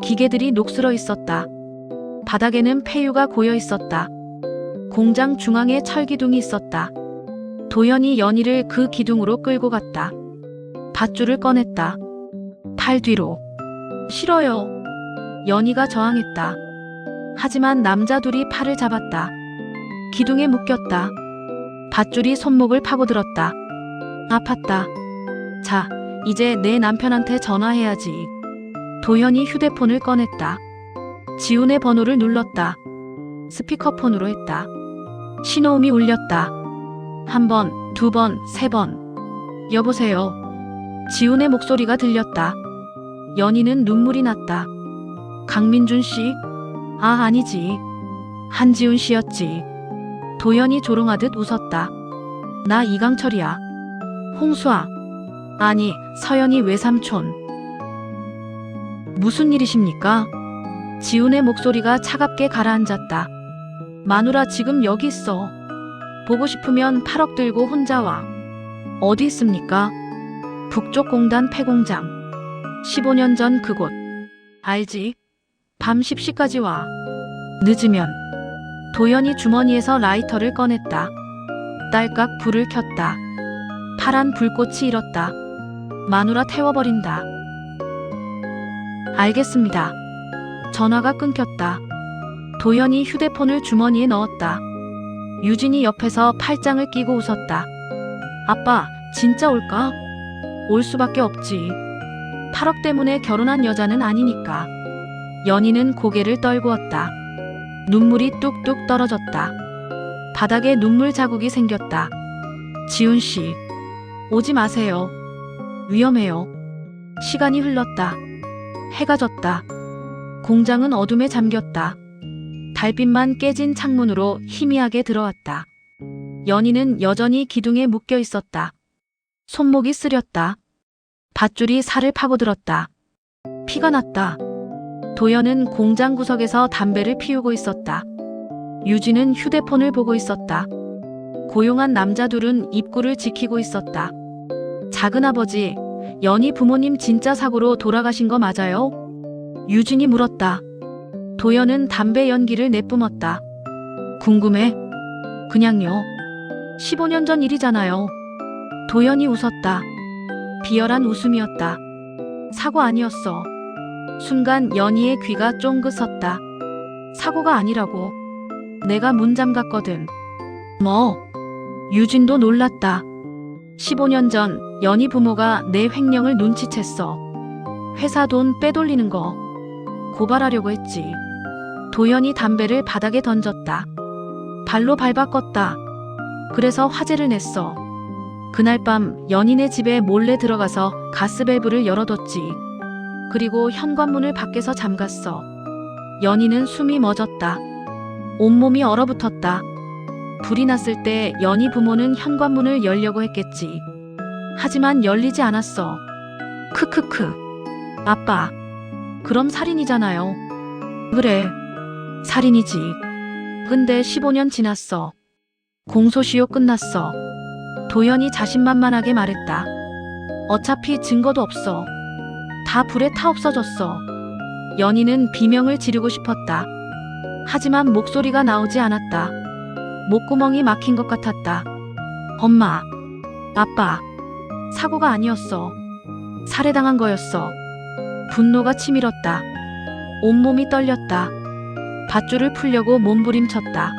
기계들이 녹슬어 있었다. 바닥에는 폐유가 고여 있었다. 공장 중앙에 철기둥이 있었다. 도연이 연희를 그 기둥으로 끌고 갔다. 밧줄을 꺼냈다. 팔 뒤로. 싫어요. 연희가 저항했다. 하지만 남자 둘이 팔을 잡았다. 기둥에 묶였다. 밧줄이 손목을 파고들었다. 아팠다. 자, 이제 내 남편한테 전화해야지. 도연이 휴대폰을 꺼냈다. 지훈의 번호를 눌렀다. 스피커폰으로 했다. 신호음이 울렸다. 한 번, 두 번, 세 번. 여보세요. 지훈의 목소리가 들렸다. 연희는 눈물이 났다. 강민준 씨? 아, 아니지. 한지훈 씨였지. 도연이 조롱하듯 웃었다. 나 이강철이야. 홍수아. 아니, 서연이 외삼촌. 무슨 일이십니까? 지훈의 목소리가 차갑게 가라앉았다. 마누라 지금 여기 있어. 보고 싶으면 8억 들고 혼자 와. 어디 있습니까? 북쪽 공단 폐공장. 15년 전 그곳. 알지? 밤 10시까지 와. 늦으면. 도연이 주머니에서 라이터를 꺼냈다. 딸깍 불을 켰다. 파란 불꽃이 일었다. 마누라 태워버린다. 알겠습니다. 전화가 끊겼다. 도연이 휴대폰을 주머니에 넣었다. 유진이 옆에서 팔짱을 끼고 웃었다. 아빠, 진짜 올까? 올 수밖에 없지. 8억 때문에 결혼한 여자는 아니니까. 연희는 고개를 떨구었다. 눈물이 뚝뚝 떨어졌다. 바닥에 눈물 자국이 생겼다. 지훈 씨, 오지 마세요. 위험해요. 시간이 흘렀다. 해가 졌다. 공장은 어둠에 잠겼다. 달빛만 깨진 창문으로 희미하게 들어왔다. 연희는 여전히 기둥에 묶여 있었다. 손목이 쓰렸다. 밧줄이 살을 파고들었다. 피가 났다. 도연은 공장 구석에서 담배를 피우고 있었다. 유진은 휴대폰을 보고 있었다. 고용한 남자 둘은 입구를 지키고 있었다. 작은아버지, 연희 부모님 진짜 사고로 돌아가신 거 맞아요? 유진이 물었다. 도연은 담배 연기를 내뿜었다. 궁금해? 그냥요. 15년 전 일이잖아요. 도연이 웃었다. 비열한 웃음이었다. 사고 아니었어. 순간 연희의 귀가 쫑긋 섰다. 사고가 아니라고. 내가 문 잠갔거든. 뭐? 유진도 놀랐다. 15년 전 연희 부모가 내 횡령을 눈치챘어. 회사 돈 빼돌리는 거. 고발하려고 했지. 도연이 담배를 바닥에 던졌다. 발로 밟아 껐다. 그래서 화재를 냈어. 그날 밤 연인의 집에 몰래 들어가서 가스밸브를 열어뒀지. 그리고 현관문을 밖에서 잠갔어. 연희는 숨이 멎었다. 온몸이 얼어붙었다. 불이 났을 때 연희 부모는 현관문을 열려고 했겠지. 하지만 열리지 않았어. 크크크. 아빠. 그럼 살인이잖아요. 그래. 살인이지. 근데 15년 지났어. 공소시효 끝났어. 도연이 자신만만하게 말했다. 어차피 증거도 없어. 다 불에 타 없어졌어. 연희는 비명을 지르고 싶었다. 하지만 목소리가 나오지 않았다. 목구멍이 막힌 것 같았다. 엄마, 아빠, 사고가 아니었어. 살해당한 거였어. 분노가 치밀었다. 온몸이 떨렸다. 밧줄을 풀려고 몸부림쳤다.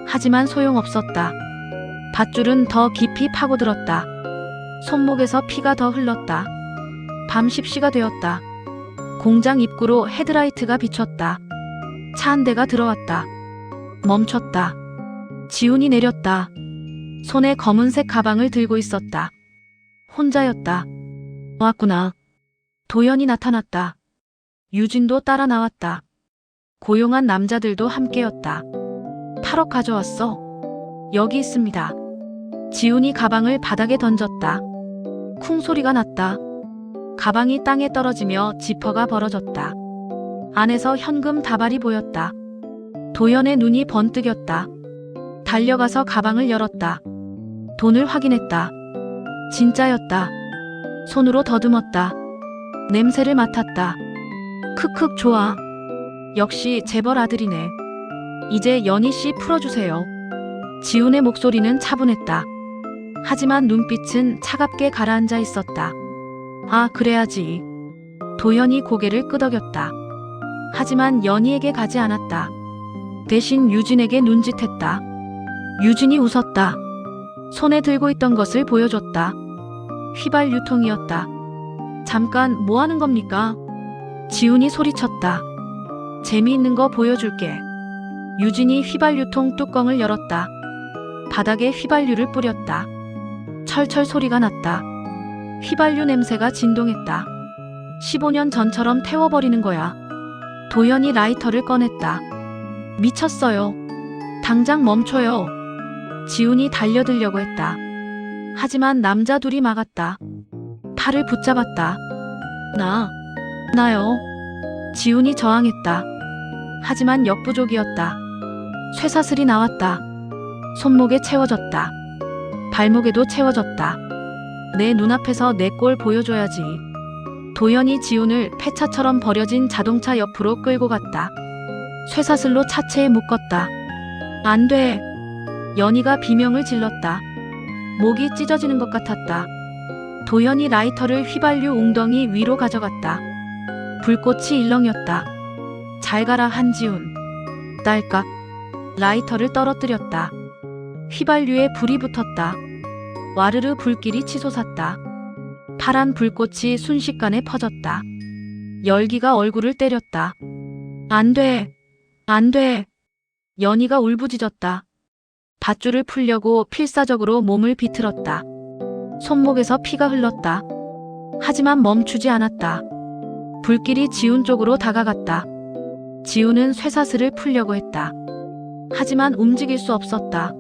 하지만 소용없었다. 밧줄은 더 깊이 파고들었다. 손목에서 피가 더 흘렀다. 밤 10시가 되었다. 공장 입구로 헤드라이트가 비쳤다. 차 한 대가 들어왔다. 멈췄다. 지훈이 내렸다. 손에 검은색 가방을 들고 있었다. 혼자였다. 왔구나. 도연이 나타났다. 유진도 따라 나왔다. 고용한 남자들도 함께였다. 8억 가져왔어. 여기 있습니다. 지훈이 가방을 바닥에 던졌다. 쿵 소리가 났다. 가방이 땅에 떨어지며 지퍼가 벌어졌다. 안에서 현금 다발이 보였다. 도연의 눈이 번뜩였다. 달려가서 가방을 열었다. 돈을 확인했다. 진짜였다. 손으로 더듬었다. 냄새를 맡았다. 크크 좋아. 역시 재벌 아들이네. 이제 연희 씨 풀어주세요. 지훈의 목소리는 차분했다. 하지만 눈빛은 차갑게 가라앉아 있었다. 아, 그래야지. 도연이 고개를 끄덕였다. 하지만 연희에게 가지 않았다. 대신 유진에게 눈짓했다. 유진이 웃었다. 손에 들고 있던 것을 보여줬다. 휘발유통이었다. 잠깐 뭐 하는 겁니까? 지훈이 소리쳤다. 재미있는 거 보여줄게. 유진이 휘발유통 뚜껑을 열었다. 바닥에 휘발유를 뿌렸다. 철철 소리가 났다. 휘발유 냄새가 진동했다. 15년 전처럼 태워버리는 거야. 도연이 라이터를 꺼냈다. 미쳤어요. 당장 멈춰요. 지훈이 달려들려고 했다. 하지만 남자 둘이 막았다. 팔을 붙잡았다. 나요. 지훈이 저항했다. 하지만 역부족이었다. 쇠사슬이 나왔다. 손목에 채워졌다. 발목에도 채워졌다. 내 눈앞에서 내 꼴 보여줘야지. 도연이 지훈을 폐차처럼 버려진 자동차 옆으로 끌고 갔다. 쇠사슬로 차체에 묶었다. 안 돼. 연희가 비명을 질렀다. 목이 찢어지는 것 같았다. 도연이 라이터를 휘발유 웅덩이 위로 가져갔다. 불꽃이 일렁였다. 잘 가라 한지훈. 딸깍. 라이터를 떨어뜨렸다. 휘발유에 불이 붙었다. 와르르 불길이 치솟았다. 파란 불꽃이 순식간에 퍼졌다. 열기가 얼굴을 때렸다. 안 돼. 안 돼. 연희가 울부짖었다. 밧줄을 풀려고 필사적으로 몸을 비틀었다. 손목에서 피가 흘렀다. 하지만 멈추지 않았다. 불길이 지훈 쪽으로 다가갔다. 지훈은 쇠사슬을 풀려고 했다. 하지만 움직일 수 없었다.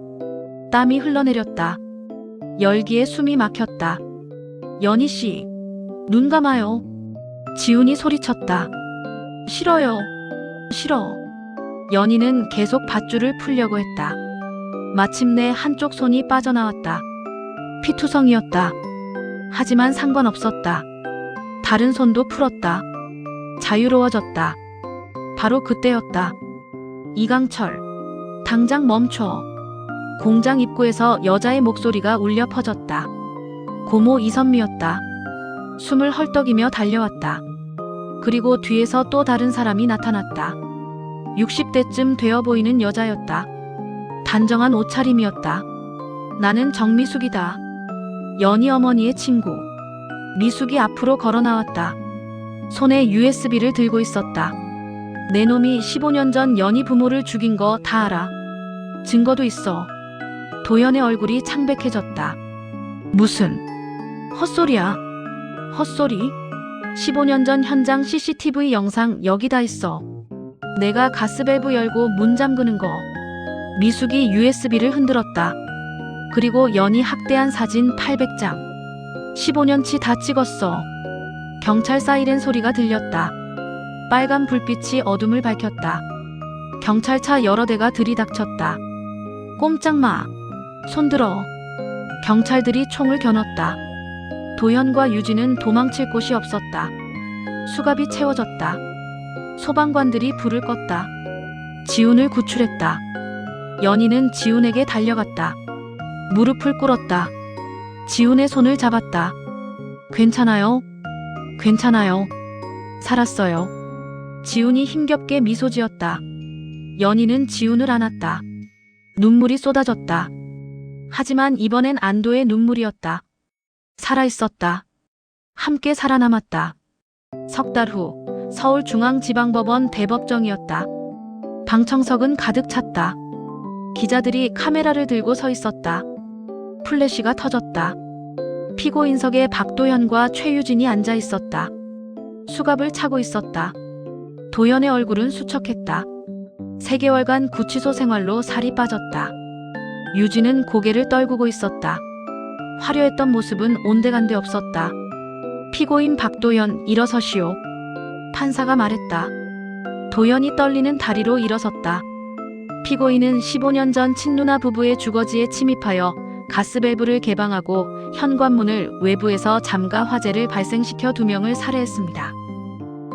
땀이 흘러내렸다. 열기에 숨이 막혔다. 연희 씨, 눈 감아요. 지훈이 소리쳤다. 싫어요. 싫어. 연희는 계속 밧줄을 풀려고 했다. 마침내 한쪽 손이 빠져나왔다. 피투성이었다. 하지만 상관없었다. 다른 손도 풀었다. 자유로워졌다. 바로 그때였다. 이강철, 당장 멈춰. 공장 입구에서 여자의 목소리가 울려 퍼졌다. 고모 이선미였다. 숨을 헐떡이며 달려왔다. 그리고 뒤에서 또 다른 사람이 나타났다. 60대쯤 되어 보이는 여자였다. 단정한 옷차림이었다. 나는 정미숙이다. 연희 어머니의 친구. 미숙이 앞으로 걸어 나왔다. 손에 USB를 들고 있었다. 내 놈이 15년 전 연희 부모를 죽인 거 다 알아. 증거도 있어. 도연의 얼굴이 창백해졌다. 무슨 헛소리야. 헛소리? 15년 전 현장 CCTV 영상 여기다 있어. 내가 가스밸브 열고 문 잠그는 거. 미숙이 USB를 흔들었다. 그리고 연희 학대한 사진 800장. 15년치 다 찍었어. 경찰 사이렌 소리가 들렸다. 빨간 불빛이 어둠을 밝혔다. 경찰차 여러 대가 들이닥쳤다. 꼼짝 마. 손들어. 경찰들이 총을 겨눴다. 도연과 유진은 도망칠 곳이 없었다. 수갑이 채워졌다. 소방관들이 불을 껐다. 지훈을 구출했다. 연희는 지훈에게 달려갔다. 무릎을 꿇었다. 지훈의 손을 잡았다. 괜찮아요? 괜찮아요. 살았어요. 지훈이 힘겹게 미소 지었다. 연희는 지훈을 안았다. 눈물이 쏟아졌다. 하지만 이번엔 안도의 눈물이었다. 살아있었다. 함께 살아남았다. 석 달 후 서울중앙지방법원 대법정이었다. 방청석은 가득 찼다. 기자들이 카메라를 들고 서 있었다. 플래시가 터졌다. 피고인석에 박도현과 최유진이 앉아 있었다. 수갑을 차고 있었다. 도연의 얼굴은 수척했다. 3개월간 구치소 생활로 살이 빠졌다. 유진은 고개를 떨구고 있었다. 화려했던 모습은 온데간데 없었다. 피고인 박도연, 일어서시오. 판사가 말했다. 도연이 떨리는 다리로 일어섰다. 피고인은 15년 전 친누나 부부의 주거지에 침입하여 가스밸브를 개방하고 현관문을 외부에서 잠가 화재를 발생시켜 2명을 살해했습니다.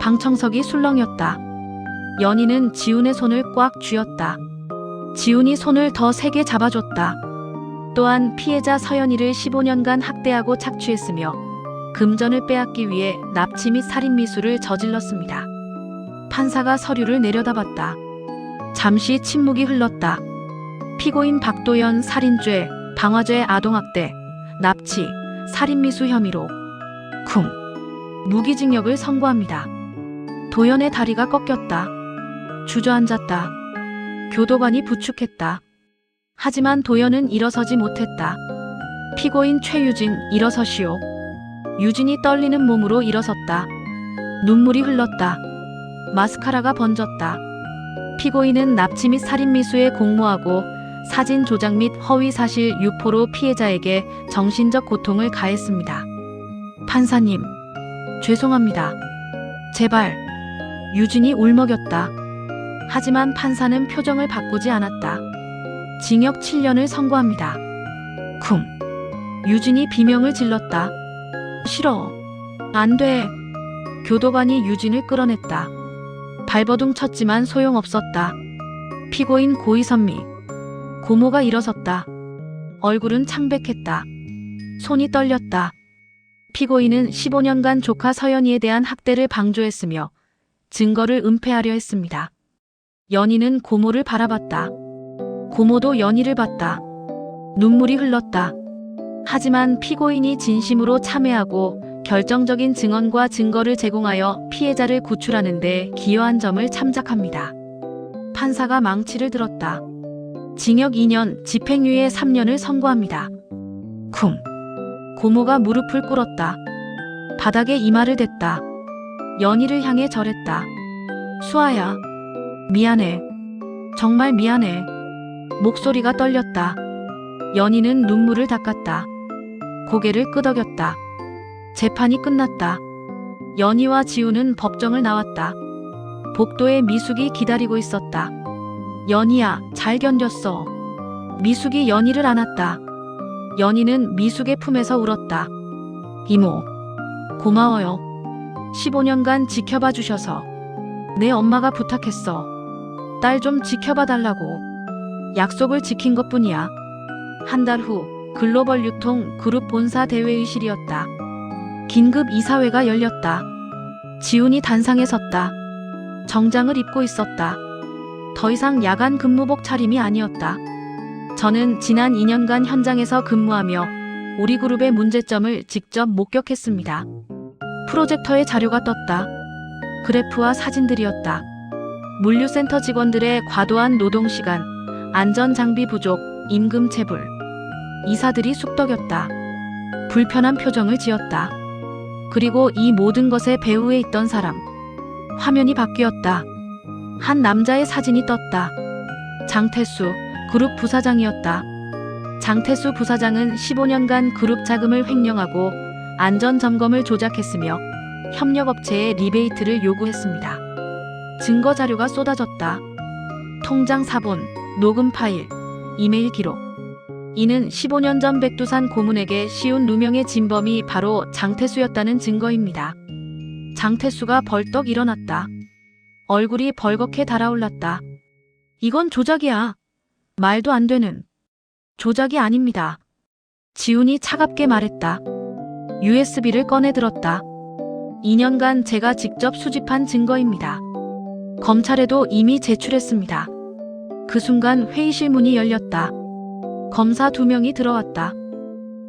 방청석이 술렁였다. 연희는 지훈의 손을 꽉 쥐었다. 지훈이 손을 더 세게 잡아줬다. 또한 피해자 서연이를 15년간 학대하고 착취했으며 금전을 빼앗기 위해 납치 및 살인 미수를 저질렀습니다. 판사가 서류를 내려다봤다. 잠시 침묵이 흘렀다. 피고인 박도연 살인죄, 방화죄 아동학대, 납치, 살인미수 혐의로 무기징역을 선고합니다. 도연의 다리가 꺾였다. 주저앉았다. 교도관이 부축했다. 하지만 도연은 일어서지 못했다. 피고인 최유진, 일어서시오. 유진이 떨리는 몸으로 일어섰다. 눈물이 흘렀다. 마스카라가 번졌다. 피고인은 납치 및 살인미수에 공모하고 사진 조작 및 허위 사실 유포로 피해자에게 정신적 고통을 가했습니다. 판사님, 죄송합니다. 제발. 유진이 울먹였다. 하지만 판사는 표정을 바꾸지 않았다. 징역 7년을 선고합니다. 유진이 비명을 질렀다. 싫어. 안 돼. 교도관이 유진을 끌어냈다. 발버둥 쳤지만 소용없었다. 피고인 고이선미. 고모가 일어섰다. 얼굴은 창백했다. 손이 떨렸다. 피고인은 15년간 조카 서연이에 대한 학대를 방조했으며 증거를 은폐하려 했습니다. 연희는 고모를 바라봤다. 고모도 연희를 봤다. 눈물이 흘렀다. 하지만 피고인이 진심으로 참회하고 결정적인 증언과 증거를 제공하여 피해자를 구출하는 데 기여한 점을 참작합니다. 판사가 망치를 들었다. 징역 2년, 집행유예 3년을 선고합니다. 고모가 무릎을 꿇었다. 바닥에 이마를 댔다. 연희를 향해 절했다. 수아야, 미안해. 정말 미안해. 목소리가 떨렸다. 연희는 눈물을 닦았다. 고개를 끄덕였다. 재판이 끝났다. 연희와 지우는 법정을 나왔다. 복도에 미숙이 기다리고 있었다. 연희야, 잘 견뎠어. 미숙이 연희를 안았다. 연희는 미숙의 품에서 울었다. 이모, 고마워요. 15년간 지켜봐 주셔서. 내 엄마가 부탁했어. 딸 좀 지켜봐 달라고. 약속을 지킨 것뿐이야. 한 달 후 글로벌 유통 그룹 본사 대회의실이었다. 긴급 이사회가 열렸다. 지훈이 단상에 섰다. 정장을 입고 있었다. 더 이상 야간 근무복 차림이 아니었다. 저는 지난 2년간 현장에서 근무하며 우리 그룹의 문제점을 직접 목격했습니다. 프로젝터에 자료가 떴다. 그래프와 사진들이었다. 물류센터 직원들의 과도한 노동시간, 안전장비 부족, 임금 체불. 이사들이 쑥덕였다. 불편한 표정을 지었다. 그리고 이 모든 것의 배후에 있던 사람. 화면이 바뀌었다. 한 남자의 사진이 떴다. 장태수, 그룹 부사장이었다. 장태수 부사장은 15년간 그룹 자금을 횡령하고 안전점검을 조작했으며 협력업체에 리베이트를 요구했습니다. 증거 자료가 쏟아졌다. 통장 사본, 녹음 파일, 이메일 기록. 이는 15년 전 백두산 고문에게 씌운 누명의 진범이 바로 장태수였다는 증거입니다. 장태수가 벌떡 일어났다. 얼굴이 벌겋게 달아올랐다. 이건 조작이야. 말도 안 되는. 조작이 아닙니다. 지훈이 차갑게 말했다. USB를 꺼내 들었다. 2년간 제가 직접 수집한 증거입니다. 검찰에도 이미 제출했습니다. 그 순간 회의실 문이 열렸다. 검사 2명이 들어왔다.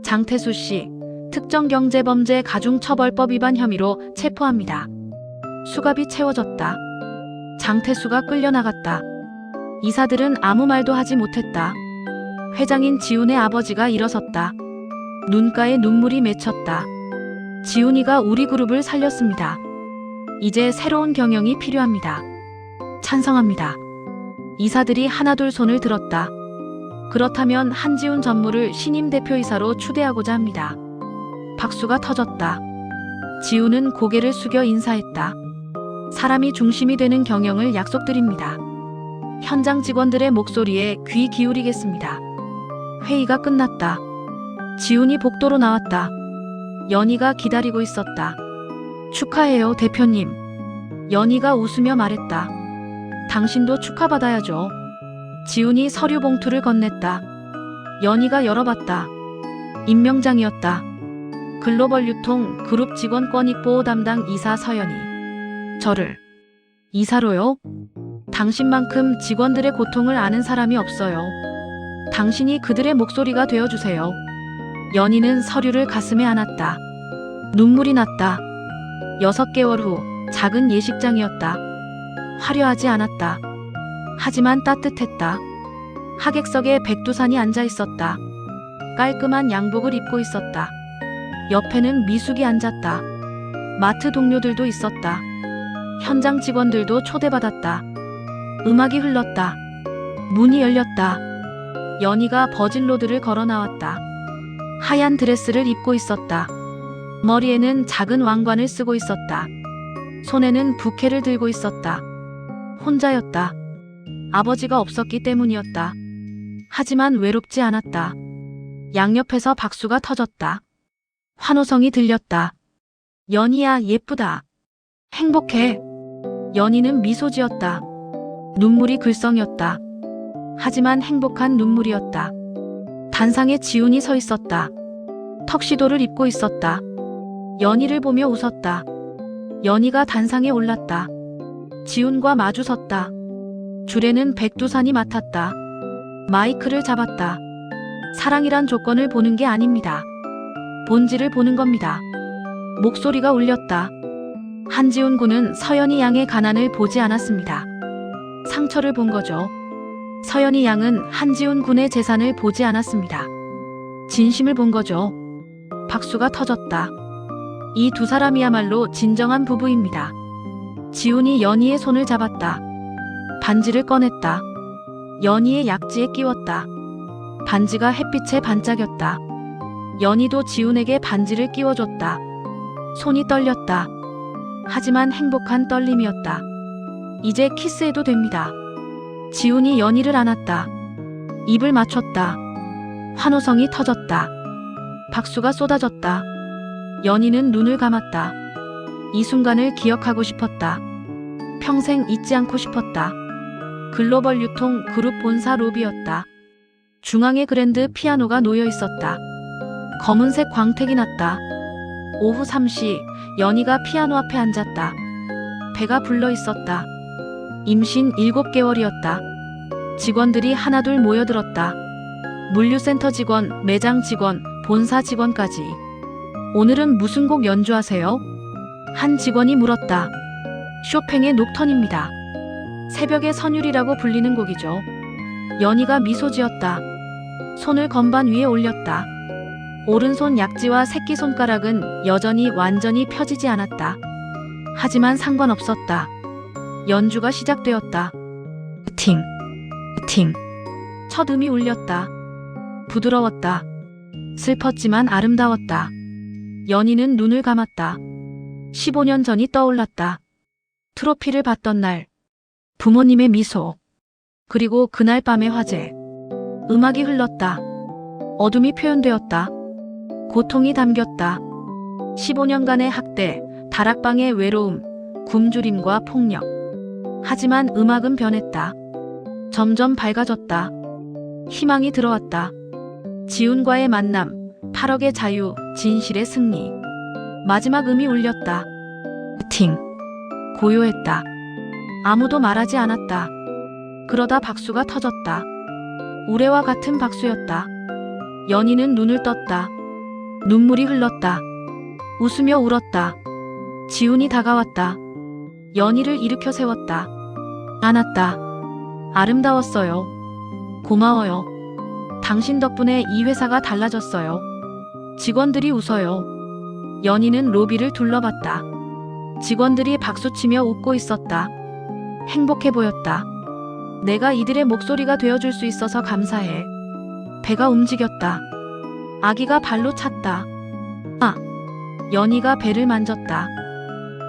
장태수 씨, 특정경제범죄 가중처벌법 위반 혐의로 체포합니다. 수갑이 채워졌다. 장태수가 끌려나갔다. 이사들은 아무 말도 하지 못했다. 회장인 지훈의 아버지가 일어섰다. 눈가에 눈물이 맺혔다. 지훈이가 우리 그룹을 살렸습니다. 이제 새로운 경영이 필요합니다. 찬성합니다. 이사들이 하나둘 손을 들었다. 그렇다면 한지훈 전무를 신임 대표이사로 추대하고자 합니다. 박수가 터졌다. 지훈은 고개를 숙여 인사했다. 사람이 중심이 되는 경영을 약속드립니다. 현장 직원들의 목소리에 귀 기울이겠습니다. 회의가 끝났다. 지훈이 복도로 나왔다. 연희가 기다리고 있었다. 축하해요, 대표님. 연희가 웃으며 말했다. 당신도 축하받아야죠. 지훈이 서류 봉투를 건넸다. 연희가 열어봤다. 임명장이었다. 글로벌 유통 그룹 직원 권익보호 담당 이사 서연이. 저를 이사로요? 당신만큼 직원들의 고통을 아는 사람이 없어요. 당신이 그들의 목소리가 되어주세요. 연희는 서류를 가슴에 안았다. 눈물이 났다. 6개월 후 작은 예식장이었다. 화려하지 않았다. 하지만 따뜻했다. 하객석에 백두산이 앉아 있었다. 깔끔한 양복을 입고 있었다. 옆에는 미숙이 앉았다. 마트 동료들도 있었다. 현장 직원들도 초대받았다. 음악이 흘렀다. 문이 열렸다. 연희가 버진로드를 걸어 나왔다. 하얀 드레스를 입고 있었다. 머리에는 작은 왕관을 쓰고 있었다. 손에는 부케를 들고 있었다. 혼자였다. 아버지가 없었기 때문이었다. 하지만 외롭지 않았다. 양옆에서 박수가 터졌다. 환호성이 들렸다. 연희야, 예쁘다. 행복해. 연희는 미소 지었다. 눈물이 글썽였다. 하지만 행복한 눈물이었다. 단상에 지훈이 서 있었다. 턱시도를 입고 있었다. 연희를 보며 웃었다. 연희가 단상에 올랐다. 지훈과 마주 섰다. 줄에는 백두산이 맡았다. 마이크를 잡았다. 사랑이란 조건을 보는 게 아닙니다. 본질을 보는 겁니다. 목소리가 울렸다. 한지훈 군은 서연이 양의 가난을 보지 않았습니다. 상처를 본 거죠. 서연이 양은 한지훈 군의 재산을 보지 않았습니다. 진심을 본 거죠. 박수가 터졌다. 이 두 사람이야말로 진정한 부부입니다. 지훈이 연희의 손을 잡았다. 반지를 꺼냈다. 연희의 약지에 끼웠다. 반지가 햇빛에 반짝였다. 연희도 지훈에게 반지를 끼워줬다. 손이 떨렸다. 하지만 행복한 떨림이었다. 이제 키스해도 됩니다. 지훈이 연희를 안았다. 입을 맞췄다. 환호성이 터졌다. 박수가 쏟아졌다. 연희는 눈을 감았다. 이 순간을 기억하고 싶었다. 평생 잊지 않고 싶었다. 글로벌 유통 그룹 본사 로비였다. 중앙에 그랜드 피아노가 놓여 있었다. 검은색 광택이 났다. 오후 3시 연희가 피아노 앞에 앉았다. 배가 불러 있었다. 임신 7개월이었다. 직원들이 하나둘 모여들었다. 물류센터 직원, 매장 직원, 본사 직원까지. 오늘은 무슨 곡 연주하세요? 한 직원이 물었다. 쇼팽의 녹턴입니다. 새벽의 선율이라고 불리는 곡이죠. 연희가 미소 지었다. 손을 건반 위에 올렸다. 오른손 약지와 새끼손가락은 여전히 완전히 펴지지 않았다. 하지만 상관없었다. 연주가 시작되었다. 팅, 팅. 첫 음이 울렸다. 부드러웠다. 슬펐지만 아름다웠다. 연희는 눈을 감았다. 15년 전이 떠올랐다. 트로피를 받던 날. 부모님의 미소. 그리고 그날 밤의 화제. 음악이 흘렀다. 어둠이 표현되었다. 고통이 담겼다. 15년간의 학대, 다락방의 외로움, 굶주림과 폭력. 하지만 음악은 변했다. 점점 밝아졌다. 희망이 들어왔다. 지훈과의 만남, 8억의 자유, 진실의 승리. 마지막 음이 울렸다. 팅. 고요했다. 아무도 말하지 않았다. 그러다 박수가 터졌다. 우레와 같은 박수였다. 연희는 눈을 떴다. 눈물이 흘렀다. 웃으며 울었다. 지훈이 다가왔다. 연희를 일으켜 세웠다. 안았다. 아름다웠어요. 고마워요. 당신 덕분에 이 회사가 달라졌어요. 직원들이 웃어요. 연희는 로비를 둘러봤다. 직원들이 박수치며 웃고 있었다. 행복해 보였다. 내가 이들의 목소리가 되어줄 수 있어서 감사해. 배가 움직였다. 아기가 발로 찼다. 아! 연희가 배를 만졌다.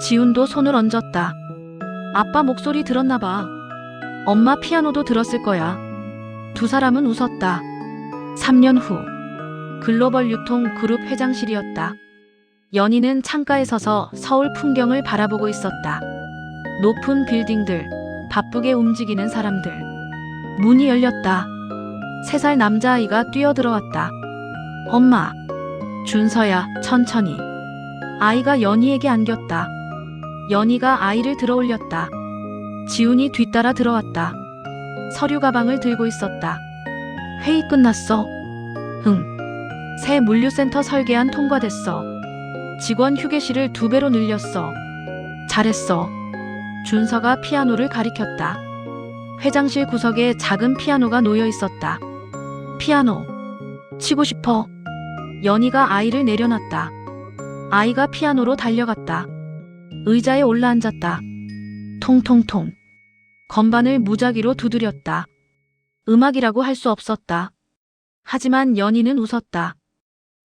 지훈도 손을 얹었다. 아빠 목소리 들었나 봐. 엄마 피아노도 들었을 거야. 두 사람은 웃었다. 3년 후 글로벌 유통 그룹 회장실이었다. 연희는 창가에 서서 서울 풍경을 바라보고 있었다. 높은 빌딩들, 바쁘게 움직이는 사람들. 문이 열렸다. 3살 남자아이가 뛰어들어왔다. 엄마. 준서야, 천천히. 아이가 연희에게 안겼다. 연희가 아이를 들어올렸다. 지훈이 뒤따라 들어왔다. 서류 가방을 들고 있었다. 회의 끝났어. 응. 새 물류센터 설계안 통과됐어. 직원 휴게실을 2배로 늘렸어. 잘했어. 준서가 피아노를 가리켰다. 회장실 구석에 작은 피아노가 놓여 있었다. 피아노. 치고 싶어. 연희가 아이를 내려놨다. 아이가 피아노로 달려갔다. 의자에 올라앉았다. 통통통. 건반을 무작위로 두드렸다. 음악이라고 할 수 없었다. 하지만 연희는 웃었다.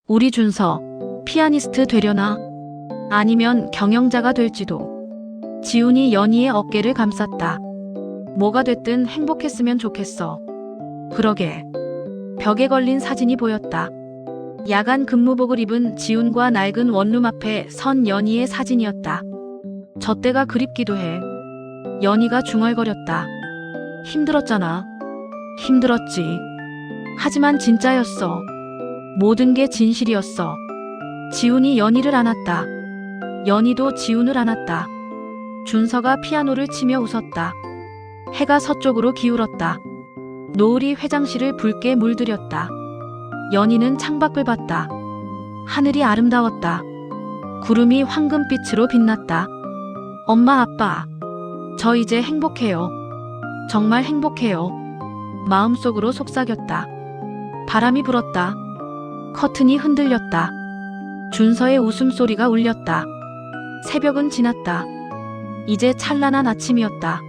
우리 준서, 피아니스트 되려나? 아니면 경영자가 될지도. 지훈이 연희의 어깨를 감쌌다. 뭐가 됐든 행복했으면 좋겠어. 그러게. 벽에 걸린 사진이 보였다. 야간 근무복을 입은 지훈과 낡은 원룸 앞에 선 연희의 사진이었다. 저 때가 그립기도 해. 연희가 중얼거렸다. 힘들었잖아. 힘들었지. 하지만 진짜였어. 모든 게 진실이었어. 지훈이 연희를 안았다. 연희도 지훈을 안았다. 준서가 피아노를 치며 웃었다. 해가 서쪽으로 기울었다. 노을이 회장실을 붉게 물들였다. 연희는 창밖을 봤다. 하늘이 아름다웠다. 구름이 황금빛으로 빛났다. 엄마, 아빠. 저 이제 행복해요. 정말 행복해요. 마음속으로 속삭였다. 바람이 불었다. 커튼이 흔들렸다. 준서의 웃음소리가 울렸다. 새벽은 지났다. 이제 찬란한 아침이었다.